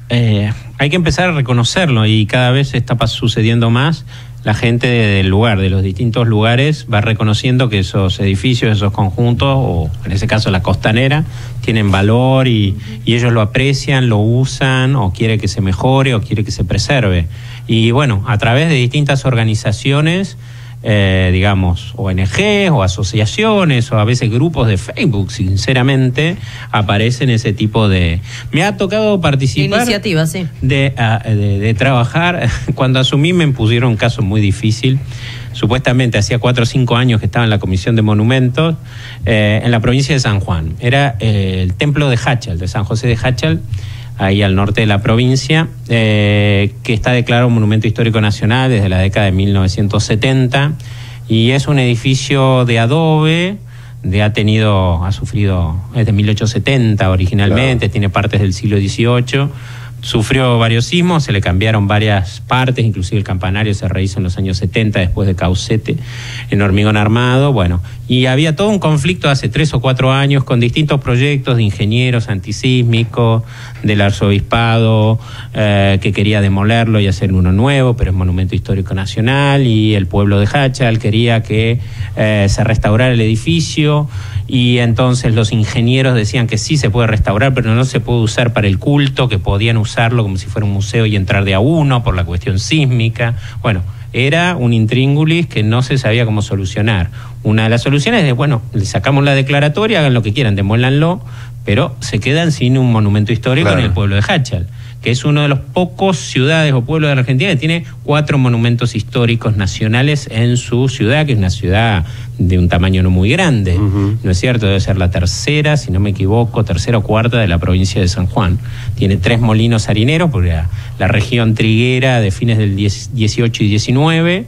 hay que empezar a reconocerlo y cada vez está sucediendo más. La gente del lugar, de los distintos lugares, va reconociendo que esos edificios, esos conjuntos, o en ese caso la costanera, tienen valor y ellos lo aprecian, lo usan, o quiere que se mejore, o quiere que se preserve. Y bueno, a través de distintas organizaciones, digamos, ONG o asociaciones o a veces grupos de Facebook, sinceramente, aparecen ese tipo de... Me ha tocado participar... Iniciativas, sí. De trabajar. Cuando asumí me pusieron un caso muy difícil. Supuestamente hacía 4 o 5 años que estaba en la Comisión de Monumentos en la provincia de San Juan. Era el templo de Háchal, de San José de Háchal, ahí al norte de la provincia, que está declarado Monumento Histórico Nacional desde la década de 1970, y es un edificio de adobe, ha sufrido, es de 1870 originalmente, tiene partes del siglo XVIII, sufrió varios sismos, se le cambiaron varias partes, inclusive el campanario se rehizo en los años 70 después de Caucete en hormigón armado, bueno, y había todo un conflicto hace 3 o 4 años con distintos proyectos de ingenieros antisísmicos, del arzobispado que quería demolerlo y hacer uno nuevo, pero es Monumento Histórico Nacional, y el pueblo de Háchal quería que se restaurara el edificio, y entonces los ingenieros decían que sí se puede restaurar, pero no se puede usar para el culto, que podían usarlo como si fuera un museo y entrar de a uno por la cuestión sísmica. Bueno, era un intríngulis que no se sabía cómo solucionar. Una de las soluciones es, bueno, le sacamos la declaratoria, hagan lo que quieran, demuélanlo, pero se quedan sin un monumento histórico en el pueblo de Háchal, que es uno de los pocos ciudades o pueblos de la Argentina que tiene 4 monumentos históricos nacionales en su ciudad, que es una ciudad de un tamaño no muy grande, ¿no es cierto? Debe ser la tercera, si no me equivoco, tercera o cuarta de la provincia de San Juan. Tiene 3 molinos harineros, porque la región triguera de fines del 18 y 19,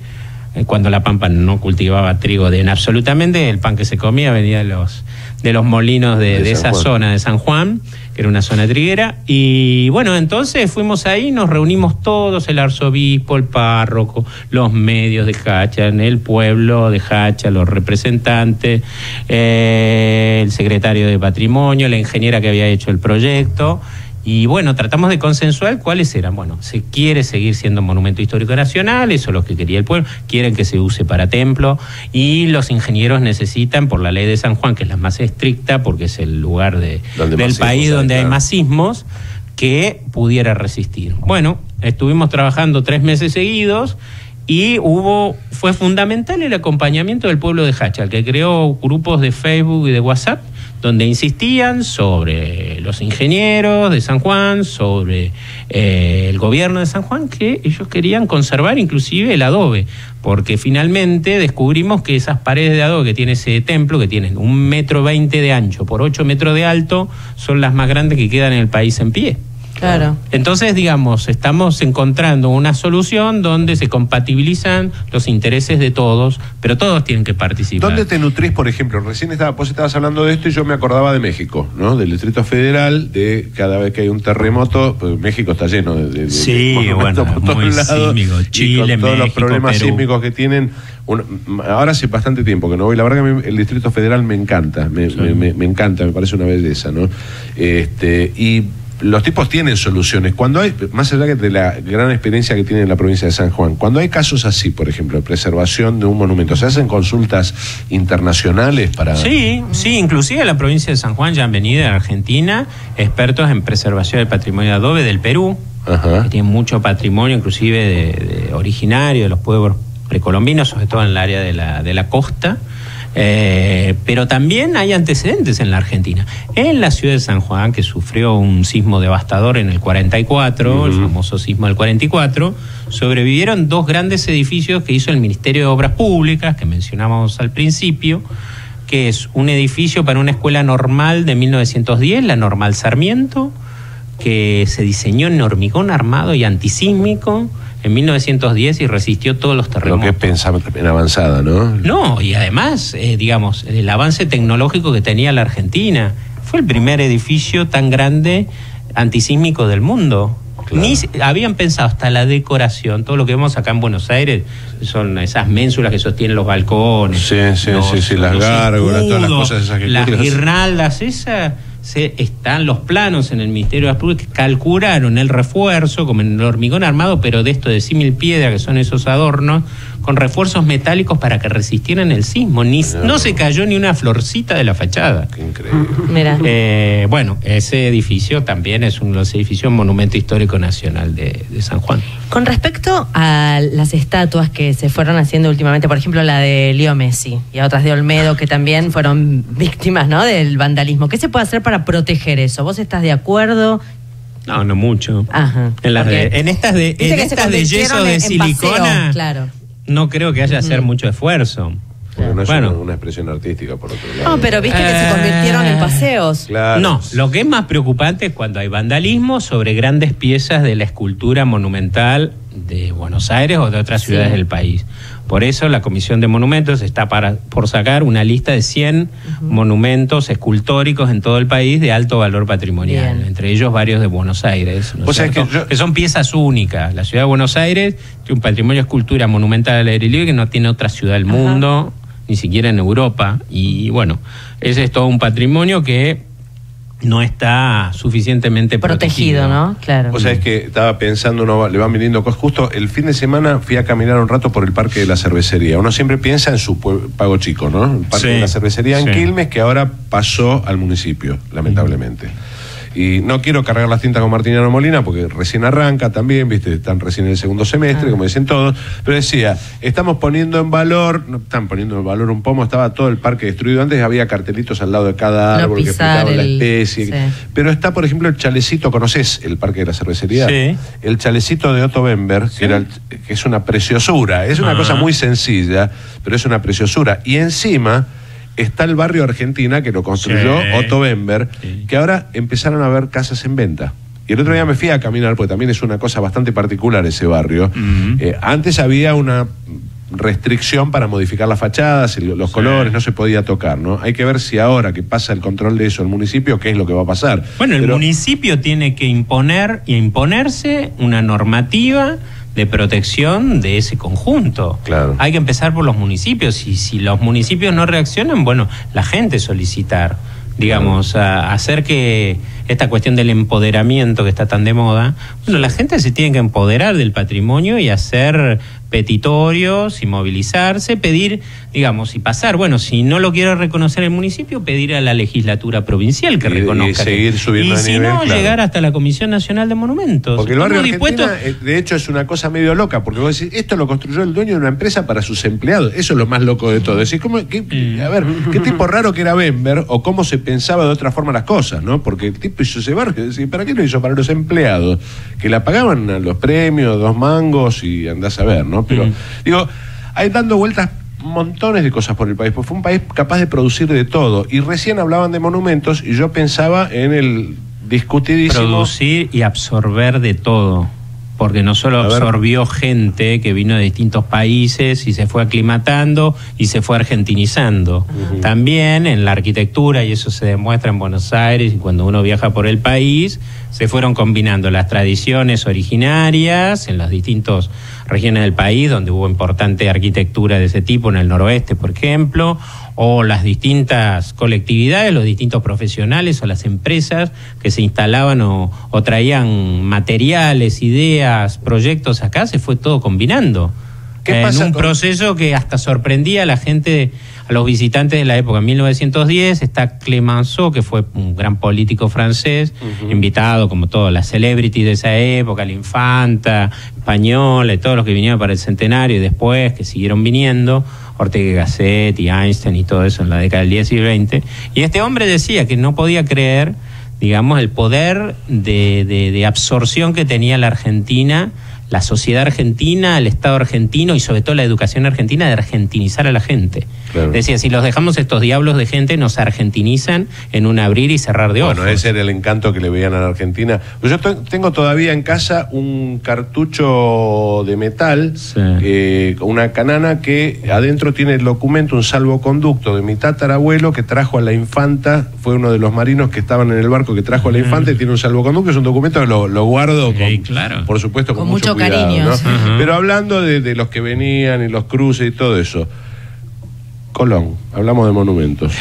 cuando la Pampa no cultivaba trigo absolutamente, el pan que se comía venía de los molinos de esa zona de San Juan, que era una zona triguera. Y bueno, entonces fuimos ahí, nos reunimos todos, el arzobispo, el párroco, los medios de Háchal, el pueblo de Háchal, los representantes, el secretario de Patrimonio, la ingeniera que había hecho el proyecto. Y bueno, tratamos de consensuar cuáles eran. Bueno, se quiere seguir siendo Monumento Histórico Nacional, eso es lo que quería el pueblo, quieren que se use para templo, y los ingenieros necesitan, por la ley de San Juan, que es la más estricta, porque es el lugar del país donde hay más sismos, que pudiera resistir. Bueno, estuvimos trabajando 3 meses seguidos, y fue fundamental el acompañamiento del pueblo de Háchal, que creó grupos de Facebook y de WhatsApp, donde insistían sobre los ingenieros de San Juan, sobre el gobierno de San Juan, que ellos querían conservar inclusive el adobe, porque finalmente descubrimos que esas paredes de adobe que tiene ese templo, que tienen 1,20 metros de ancho por 8 metros de alto, son las más grandes que quedan en el país en pie. Claro. Entonces, digamos, estamos encontrando una solución donde se compatibilizan los intereses de todos, pero todos tienen que participar. ¿Dónde te nutrís, por ejemplo? Vos estabas hablando de esto y yo me acordaba de México, ¿no? Del Distrito Federal, de cada vez que hay un terremoto, pues México está lleno de sí, bueno, por todos muy lados, sísmico. Chile, y con todos México, los problemas Perú. sísmicos que tienen. Ahora hace bastante tiempo que no voy. La verdad que a mí el Distrito Federal me encanta, me encanta, me parece una belleza, ¿no? Y los tipos tienen soluciones. Cuando hay, más allá de la gran experiencia que tiene en la provincia de San Juan, cuando hay casos así, por ejemplo, de preservación de un monumento, ¿se hacen consultas internacionales para...? Sí, inclusive en la provincia de San Juan ya han venido de Argentina expertos en preservación del patrimonio de adobe del Perú, que tienen mucho patrimonio, inclusive de originario de los pueblos precolombinos, sobre todo en el área de la costa. Pero también hay antecedentes en la Argentina. En la ciudad de San Juan, que sufrió un sismo devastador en el 44, el famoso sismo del 44, sobrevivieron 2 grandes edificios que hizo el Ministerio de Obras Públicas, que mencionábamos al principio, que es un edificio para una escuela normal de 1910, la Normal Sarmiento, que se diseñó en hormigón armado y antisísmico en 1910 y resistió todos los terremotos. Lo que es pensar en avanzada, ¿no? No, y además, digamos, el avance tecnológico que tenía la Argentina. Fue el primer edificio tan grande antisísmico del mundo. Claro. Habían pensado hasta la decoración, todo lo que vemos acá en Buenos Aires, son esas ménsulas que sostienen los balcones. Sí, las gárgolas, todas las cosas esas que las guirnaldas, están los planos en el Ministerio de las Públicas que calcularon el refuerzo, como en el hormigón armado, pero de esto de símil piedra, que son esos adornos, con refuerzos metálicos para que resistieran el sismo. No se cayó ni una florcita de la fachada. Qué increíble. Mira. Bueno, ese edificio también es uno de los edificios Monumento Histórico Nacional de San Juan. Con respecto a las estatuas que se fueron haciendo últimamente, por ejemplo la de Leo Messi y a otras de Olmedo, que también fueron víctimas, ¿no?, del vandalismo, ¿qué se puede hacer para proteger eso? ¿Vos estás de acuerdo? No mucho. Ajá. En estas de yeso de silicona, paseo, claro, no creo que haya que hacer mucho esfuerzo. Porque no es una expresión artística, por otro lado. No, pero viste que se convirtieron en paseos. Claro. No, lo que es más preocupante es cuando hay vandalismo sobre grandes piezas de la escultura monumental de Buenos Aires o de otras ciudades del país. Por eso la Comisión de Monumentos está por sacar una lista de 100 monumentos escultóricos en todo el país de alto valor patrimonial, Bien. entre ellos varios de Buenos Aires, ¿no es cierto? que son piezas únicas. La ciudad de Buenos Aires tiene un patrimonio de escultura monumental al aire libre que no tiene otra ciudad del mundo, ni siquiera en Europa. Y bueno, ese es todo un patrimonio que no está suficientemente protegido, ¿no? Claro. O sea, es que estaba pensando, le van viniendo cosas. Justo el fin de semana fui a caminar un rato por el Parque de la Cervecería. Uno siempre piensa en su Pago Chico, ¿no? El Parque de la Cervecería en Quilmes, que ahora pasó al municipio, lamentablemente. Y no quiero cargar las tintas con Martiniano Molina porque recién arranca también, viste, están recién en el segundo semestre, como dicen todos, pero decía, estamos poniendo en valor, no están poniendo en valor un pomo, estaba todo el parque destruido, antes había cartelitos al lado de cada árbol que explicaban la especie, pero está, por ejemplo, el chalecito, ¿conocés el Parque de la Cervecería? Sí. El chalecito de Otto Bember, que es una preciosura, es una cosa muy sencilla, pero es una preciosura, y encima está el barrio Argentina, que lo construyó Otto Bember, que ahora empezaron a haber casas en venta. Y el otro día me fui a caminar, porque también es una cosa bastante particular ese barrio. Antes había una restricción para modificar las fachadas, los colores, no se podía tocar, ¿no? Hay que ver si ahora que pasa el control de eso el municipio, qué es lo que va a pasar. Bueno, el municipio tiene que imponerse una normativa de protección de ese conjunto. Claro. Hay que empezar por los municipios, y si los municipios no reaccionan, bueno, la gente solicitar, digamos, a hacer que esta cuestión del empoderamiento que está tan de moda, bueno, la gente se tiene que empoderar del patrimonio y hacer petitorios y movilizarse, pedir, digamos, y pasar, bueno, si no lo quiere reconocer el municipio, pedir a la legislatura provincial que reconozca. Y seguir subiendo de nivel. Y si no, llegar hasta la Comisión Nacional de Monumentos. Porque el barrio Argentina, de hecho, es una cosa medio loca, porque vos decís, esto lo construyó el dueño de una empresa para sus empleados. Eso es lo más loco de todo. Decís, a ver, qué tipo raro que era Bember, o cómo se pensaba de otra forma las cosas, ¿no? Porque el tipo hizo ese barrio, decís, ¿para qué lo hizo? Para los empleados, que la pagaban a los premios, 2 mangos, y andás a ver, ¿no? Pero, digo, hay dando vueltas montones de cosas por el país, porque fue un país capaz de producir de todo, y recién hablaban de monumentos, y yo pensaba en el discutidísimo... Producir y absorber de todo, porque no solo absorbió gente que vino de distintos países y se fue aclimatando y se fue argentinizando. También en la arquitectura, y eso se demuestra en Buenos Aires, y cuando uno viaja por el país, se fueron combinando las tradiciones originarias en las distintas regiones del país, donde hubo importante arquitectura de ese tipo, en el noroeste, por ejemplo, o las distintas colectividades, los distintos profesionales o las empresas que se instalaban o traían materiales, ideas, proyectos acá, se fue todo combinando. En un proceso que hasta sorprendía a la gente, a los visitantes de la época. En 1910 está Clemenceau, que fue un gran político francés, invitado como todas las celebrities de esa época, la infanta española y todos los que vinieron para el centenario y después que siguieron viniendo, Ortega y Gasset y Einstein y todo eso en la década del 10 y 20. Y este hombre decía que no podía creer, digamos, el poder de absorción que tenía la Argentina, la sociedad argentina, el Estado argentino y sobre todo la educación argentina, de argentinizar a la gente. Claro. Decía, si los dejamos estos diablos de gente, nos argentinizan en un abrir y cerrar de ojos. Bueno, ese era el encanto que le veían a la Argentina. Pues yo tengo todavía en casa un cartucho de metal, una canana que adentro tiene el documento, un salvoconducto de mi tatarabuelo que trajo a la infanta, fue uno de los marinos que estaban en el barco que trajo a la infanta, y tiene un salvoconducto, es un documento que lo guardo por supuesto con mucho cuidado, cariño, ¿no? Pero hablando de los que venían y los cruces y todo eso, Colón, hablamos de monumentos.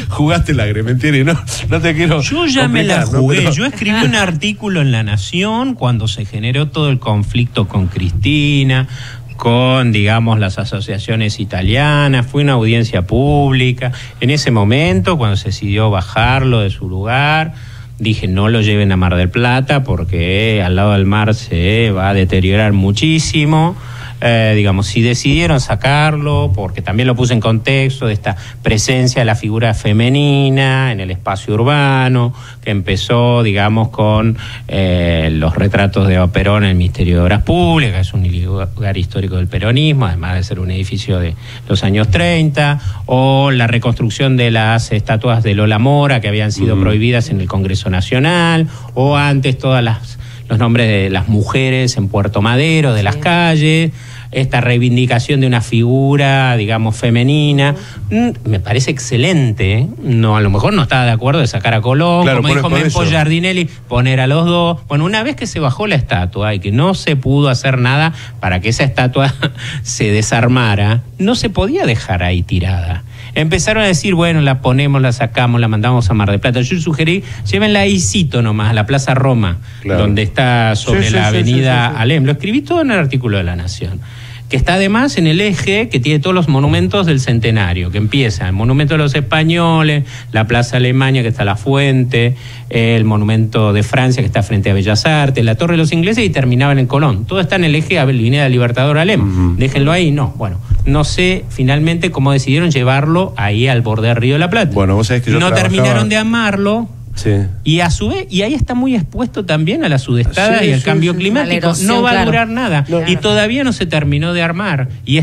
Jugaste la Agrementieri, no te quiero. Yo ya me la jugué, ¿no? Pero... Yo escribí un artículo en La Nación cuando se generó todo el conflicto con Cristina, con, digamos, las asociaciones italianas, fue una audiencia pública. En ese momento, cuando se decidió bajarlo de su lugar, dije, no lo lleven a Mar del Plata porque al lado del mar se va a deteriorar muchísimo. Digamos, si decidieron sacarlo, porque también lo puse en contexto de esta presencia de la figura femenina en el espacio urbano, que empezó, digamos, con los retratos de Eva Perón en el Ministerio de Obras Públicas, que es un lugar histórico del peronismo, además de ser un edificio de los años 30, o la reconstrucción de las estatuas de Lola Mora, que habían sido prohibidas en el Congreso Nacional, o antes todas las los nombres de las mujeres en Puerto Madero, de las calles, esta reivindicación de una figura, digamos, femenina. Me parece excelente, ¿eh? No, a lo mejor no estaba de acuerdo de sacar a Colón, claro, como dijo Mempo Giardinelli, poner a los dos. Bueno, una vez que se bajó la estatua y que no se pudo hacer nada para que esa estatua se desarmara, no se podía dejar ahí tirada. Empezaron a decir, bueno, la ponemos, la sacamos, la mandamos a Mar del Plata. Yo sugerí, llévenla ahí nomás, a la Plaza Roma, claro, donde está sobre la avenida Alem. Lo escribí todo en el artículo de La Nación, que está además en el eje que tiene todos los monumentos del centenario, que empieza el Monumento de los Españoles, la Plaza Alemania, que está La Fuente, el Monumento de Francia, que está frente a Bellas Artes, la Torre de los Ingleses, y terminaba en el Colón. Todo está en el eje Avenida Libertador Alem. Déjenlo ahí. No, bueno, no sé finalmente cómo decidieron llevarlo ahí al borde del Río de la Plata. Bueno, vos sabés que yo terminaron de amarlo. Sí. Y a su vez, y ahí está muy expuesto también a la sudestada y al cambio climático. No va a durar nada. Y todavía no se terminó de armar. Y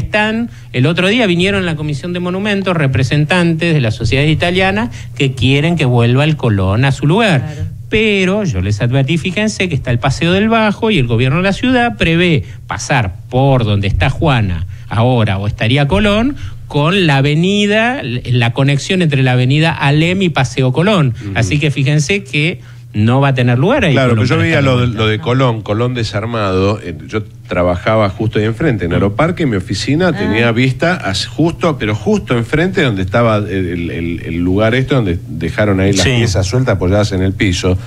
el otro día vinieron a la Comisión de Monumentos representantes de la sociedad italiana que quieren que vuelva el Colón a su lugar. Claro. Pero yo les advertí, fíjense que está el Paseo del Bajo y el gobierno de la ciudad prevé pasar por donde está Juana ahora, o estaría Colón, con la avenida, la conexión entre la avenida Alem y Paseo Colón. Así que fíjense que no va a tener lugar ahí. Claro, pero yo veía lo de Colón desarmado. Yo trabajaba justo ahí enfrente, en Aeroparque, en mi oficina tenía vista justo enfrente donde estaba el lugar donde dejaron ahí las piezas sueltas apoyadas en el piso.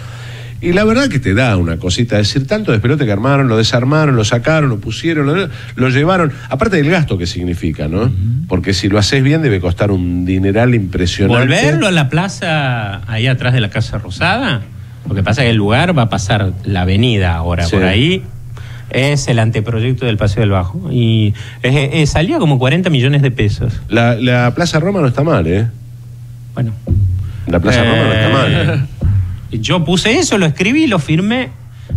Y la verdad que te da una cosita, decir, tanto despelote que armaron, lo desarmaron, lo sacaron, lo pusieron, lo llevaron, aparte del gasto que significa, ¿no? Porque si lo haces bien debe costar un dineral impresionante. ¿Volverlo a la plaza ahí atrás de la Casa Rosada? Lo que pasa es que el lugar va a pasar la avenida ahora, por ahí es el anteproyecto del Paseo del Bajo. Y salía como 40 millones de pesos. La Plaza Roma no está mal, ¿eh? Bueno. La Plaza Roma no está mal. Yo puse eso, lo escribí, lo firmé,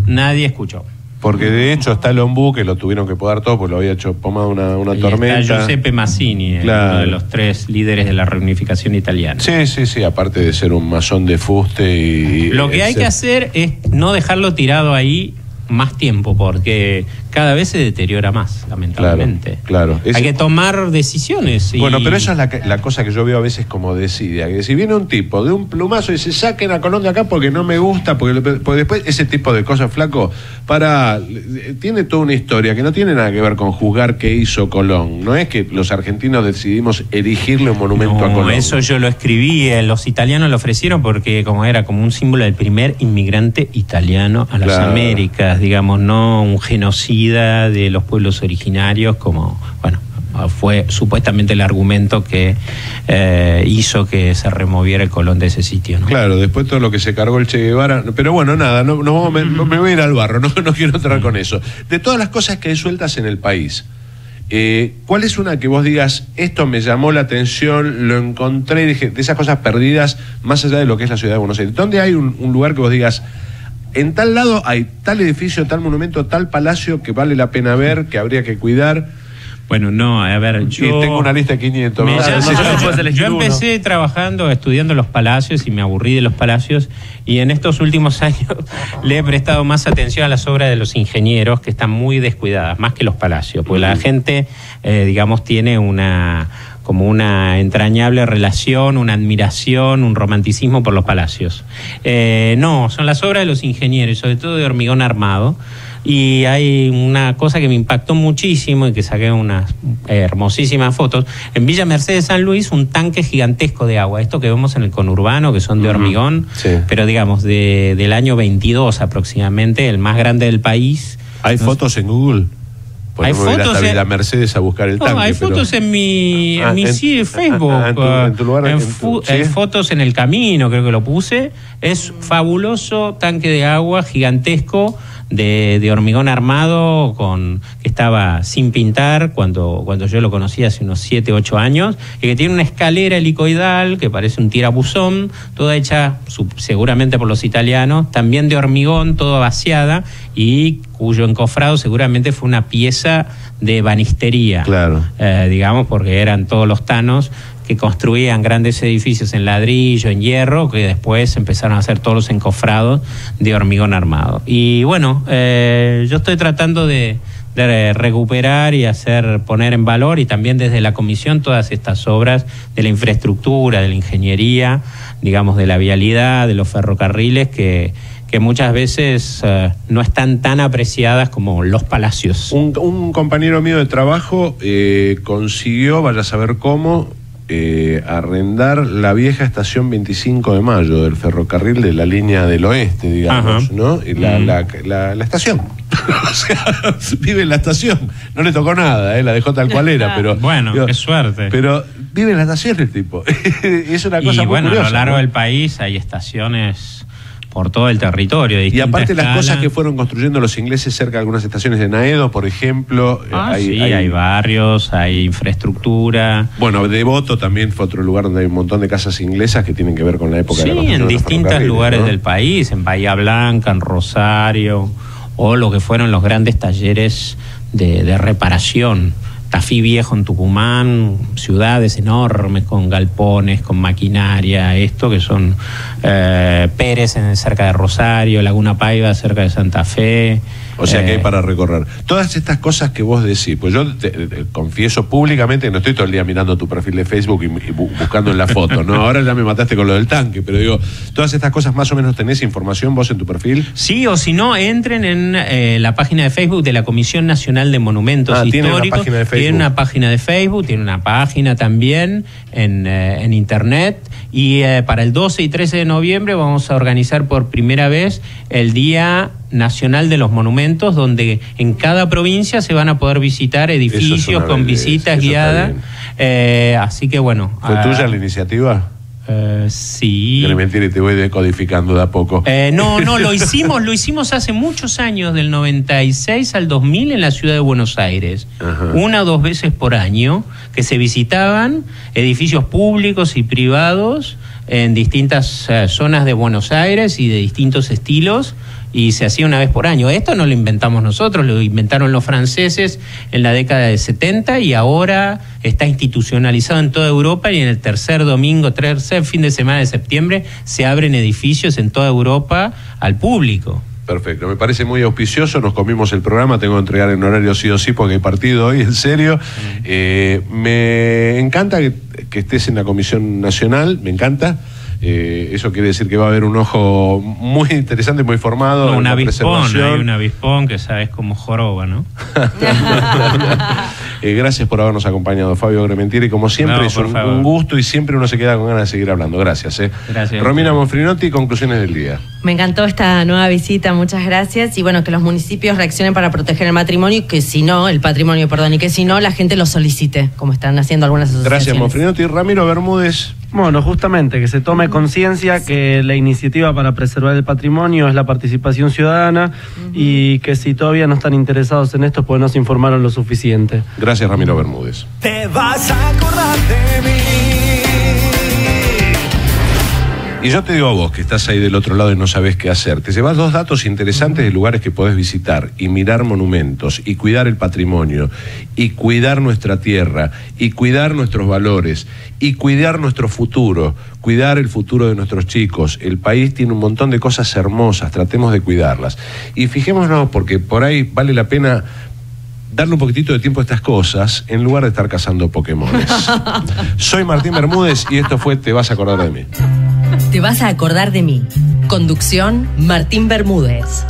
nadie escuchó. Porque de hecho está el ombú, que lo tuvieron que podar todo, porque lo había hecho pomado una tormenta. Está Giuseppe Mazzini, uno de los 3 líderes de la reunificación italiana. Sí, aparte de ser un masón de fuste y... Lo que hay que hacer es no dejarlo tirado ahí más tiempo, porque cada vez se deteriora más, lamentablemente. Claro. Hay que tomar decisiones. Bueno, pero eso es la cosa que yo veo a veces como desidia, que si viene un tipo de un plumazo y se saquen a Colón de acá porque no me gusta, porque después ese tipo de cosas, flaco, tiene toda una historia que no tiene nada que ver con juzgar qué hizo Colón. No es que los argentinos decidimos erigirle un monumento a Colón. Eso yo lo escribí, los italianos lo ofrecieron porque era como un símbolo del primer inmigrante italiano a las Américas, digamos, no un genocidio de los pueblos originarios, como, fue supuestamente el argumento que hizo que se removiera el Colón de ese sitio, ¿no? Claro, después todo lo que se cargó el Che Guevara, pero bueno, nada, me voy a ir al barro, no quiero entrar con eso. De todas las cosas que hay sueltas en el país, ¿cuál es una que vos digas, esto me llamó la atención, lo encontré, dije, de esas cosas perdidas, más allá de lo que es la ciudad de Buenos Aires? ¿Dónde hay un lugar que vos digas, en tal lado hay tal edificio, tal monumento, tal palacio que vale la pena ver, que habría que cuidar? Bueno, no, a ver, yo... tengo una lista de 500. Yo empecé estudiando los palacios y me aburrí de los palacios, y en estos últimos años le he prestado más atención a las obras de los ingenieros, que están muy descuidadas, más que los palacios, porque la gente, digamos, tiene como una entrañable relación, una admiración, un romanticismo por los palacios. No, son las obras de los ingenieros, sobre todo de hormigón armado. Y hay una cosa que me impactó muchísimo y que saqué unas hermosísimas fotos. En Villa Mercedes, San Luis, un tanque gigantesco de agua. Esto que vemos en el conurbano, que son de hormigón, pero digamos, del año 22 aproximadamente, el más grande del país. ¿Hay fotos en Google? Hay fotos en la Mercedes a buscar el tanque. Hay fotos en mi Facebook. En tu lugar. Hay fotos en el camino, creo que lo puse. Es fabuloso tanque de agua gigantesco de hormigón armado que estaba sin pintar cuando yo lo conocí hace unos 7, 8 años, y que tiene una escalera helicoidal que parece un tirabuzón, toda hecha seguramente por los italianos, también de hormigón, toda vaciada, y cuyo encofrado seguramente fue una pieza de banistería, claro. Digamos, porque eran todos los tanos que construían grandes edificios en ladrillo, en hierro, que después empezaron a hacer todos los encofrados de hormigón armado. Y bueno, yo estoy tratando de recuperar y poner en valor, y también desde la comisión, todas estas obras de la infraestructura, de la ingeniería, digamos, de la vialidad, de los ferrocarriles, que muchas veces no están tan apreciadas como los palacios. Un compañero mío de trabajo consiguió, vaya a saber cómo, arrendar la vieja estación 25 de Mayo del ferrocarril de la línea del oeste, digamos, ajá, ¿no? Y la estación. O sea, vive en la estación. No le tocó nada, la dejó tal cual era, pero... Bueno, qué suerte. Pero vive en la estación el tipo. Es una cosa muy bueno, curiosa, a lo largo, ¿no?, del país hay estaciones por todo el territorio. Y aparte las cosas que fueron construyendo los ingleses cerca de algunas estaciones de Naedo, por ejemplo. Hay barrios, hay infraestructura. Bueno, Devoto también fue otro lugar donde hay un montón de casas inglesas que tienen que ver con la época de la construcción. Sí, en distintos lugares, ¿no?, del país, en Bahía Blanca, en Rosario, o lo que fueron los grandes talleres de reparación. Tafí Viejo en Tucumán, ciudades enormes con galpones, con maquinaria, que son Pérez cerca de Rosario, Laguna Paiva cerca de Santa Fe. O sea que hay para recorrer. Todas estas cosas que vos decís, pues yo te confieso públicamente que no estoy todo el día mirando tu perfil de Facebook y buscando en la foto, ¿no? Ahora ya me mataste con lo del tanque, pero digo, todas estas cosas más o menos tenés información vos en tu perfil. Sí, o si no, entren en la página de Facebook de la Comisión Nacional de Monumentos Históricos. Tiene una página de Facebook, tiene una página también en internet, y para el 12 y 13 de noviembre vamos a organizar por primera vez el Día Nacional de los Monumentos, donde en cada provincia se van a poder visitar edificios con visitas guiadas. Así que bueno. ¿Fue tuya la iniciativa? Sí. No mentira, te voy decodificando de a poco. No, lo hicimos hace muchos años, del 96 al 2000 en la ciudad de Buenos Aires. Ajá. 1 o 2 veces por año, que se visitaban edificios públicos y privados en distintas zonas de Buenos Aires y de distintos estilos, y se hacía una vez por año. Esto no lo inventamos nosotros, lo inventaron los franceses en la década de 70, y ahora está institucionalizado en toda Europa, y en el tercer fin de semana de septiembre se abren edificios en toda Europa al público. Perfecto, me parece muy auspicioso. Nos comimos el programa, tengo que entregar en horario sí o sí porque hay partido hoy, en serio. Me encanta que estés en la Comisión Nacional, me encanta. Eso quiere decir que va a haber un ojo muy interesante, muy formado. Un avispón que sabes como joroba, ¿no? Gracias por habernos acompañado, Fabio Grementieri. Como siempre, es un gusto, y siempre uno se queda con ganas de seguir hablando. Gracias. Gracias. Romina Monfrinotti, conclusiones del día. Me encantó esta nueva visita, muchas gracias. Y bueno, que los municipios reaccionen para proteger el patrimonio, y que si no, y que si no, la gente lo solicite, como están haciendo algunas asociaciones. Gracias, Monfrinotti. Ramiro Bermúdez. Bueno, justamente que se tome conciencia que la iniciativa para preservar el patrimonio es la participación ciudadana, y que si todavía no están interesados en esto, pues no se informaron lo suficiente. Gracias, Ramiro Bermúdez. Te vas a acordar de mí. Y yo te digo a vos, que estás ahí del otro lado y no sabés qué hacer, te llevas 2 datos interesantes de lugares que podés visitar y mirar monumentos y cuidar el patrimonio y cuidar nuestra tierra y cuidar nuestros valores y cuidar nuestro futuro, cuidar el futuro de nuestros chicos. El país tiene un montón de cosas hermosas, tratemos de cuidarlas. Y fijémonos, porque por ahí vale la pena darle un poquitito de tiempo a estas cosas en lugar de estar cazando Pokémones. Soy Martín Bermúdez y esto fue Te vas a acordar de mí. Te vas a acordar de mí. Conducción, Martín Bermúdez.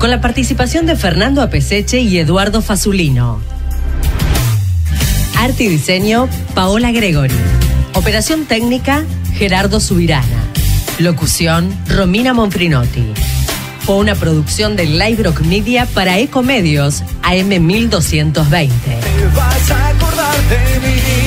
Con la participación de Fernando Apeseche y Eduardo Fasulino. Arte y diseño, Paola Gregori. Operación técnica, Gerardo Subirana. Locución, Romina Monfrinotti. Fue una producción de Live Rock Media para Ecomedios AM 1220. Te vas a acordar de mí.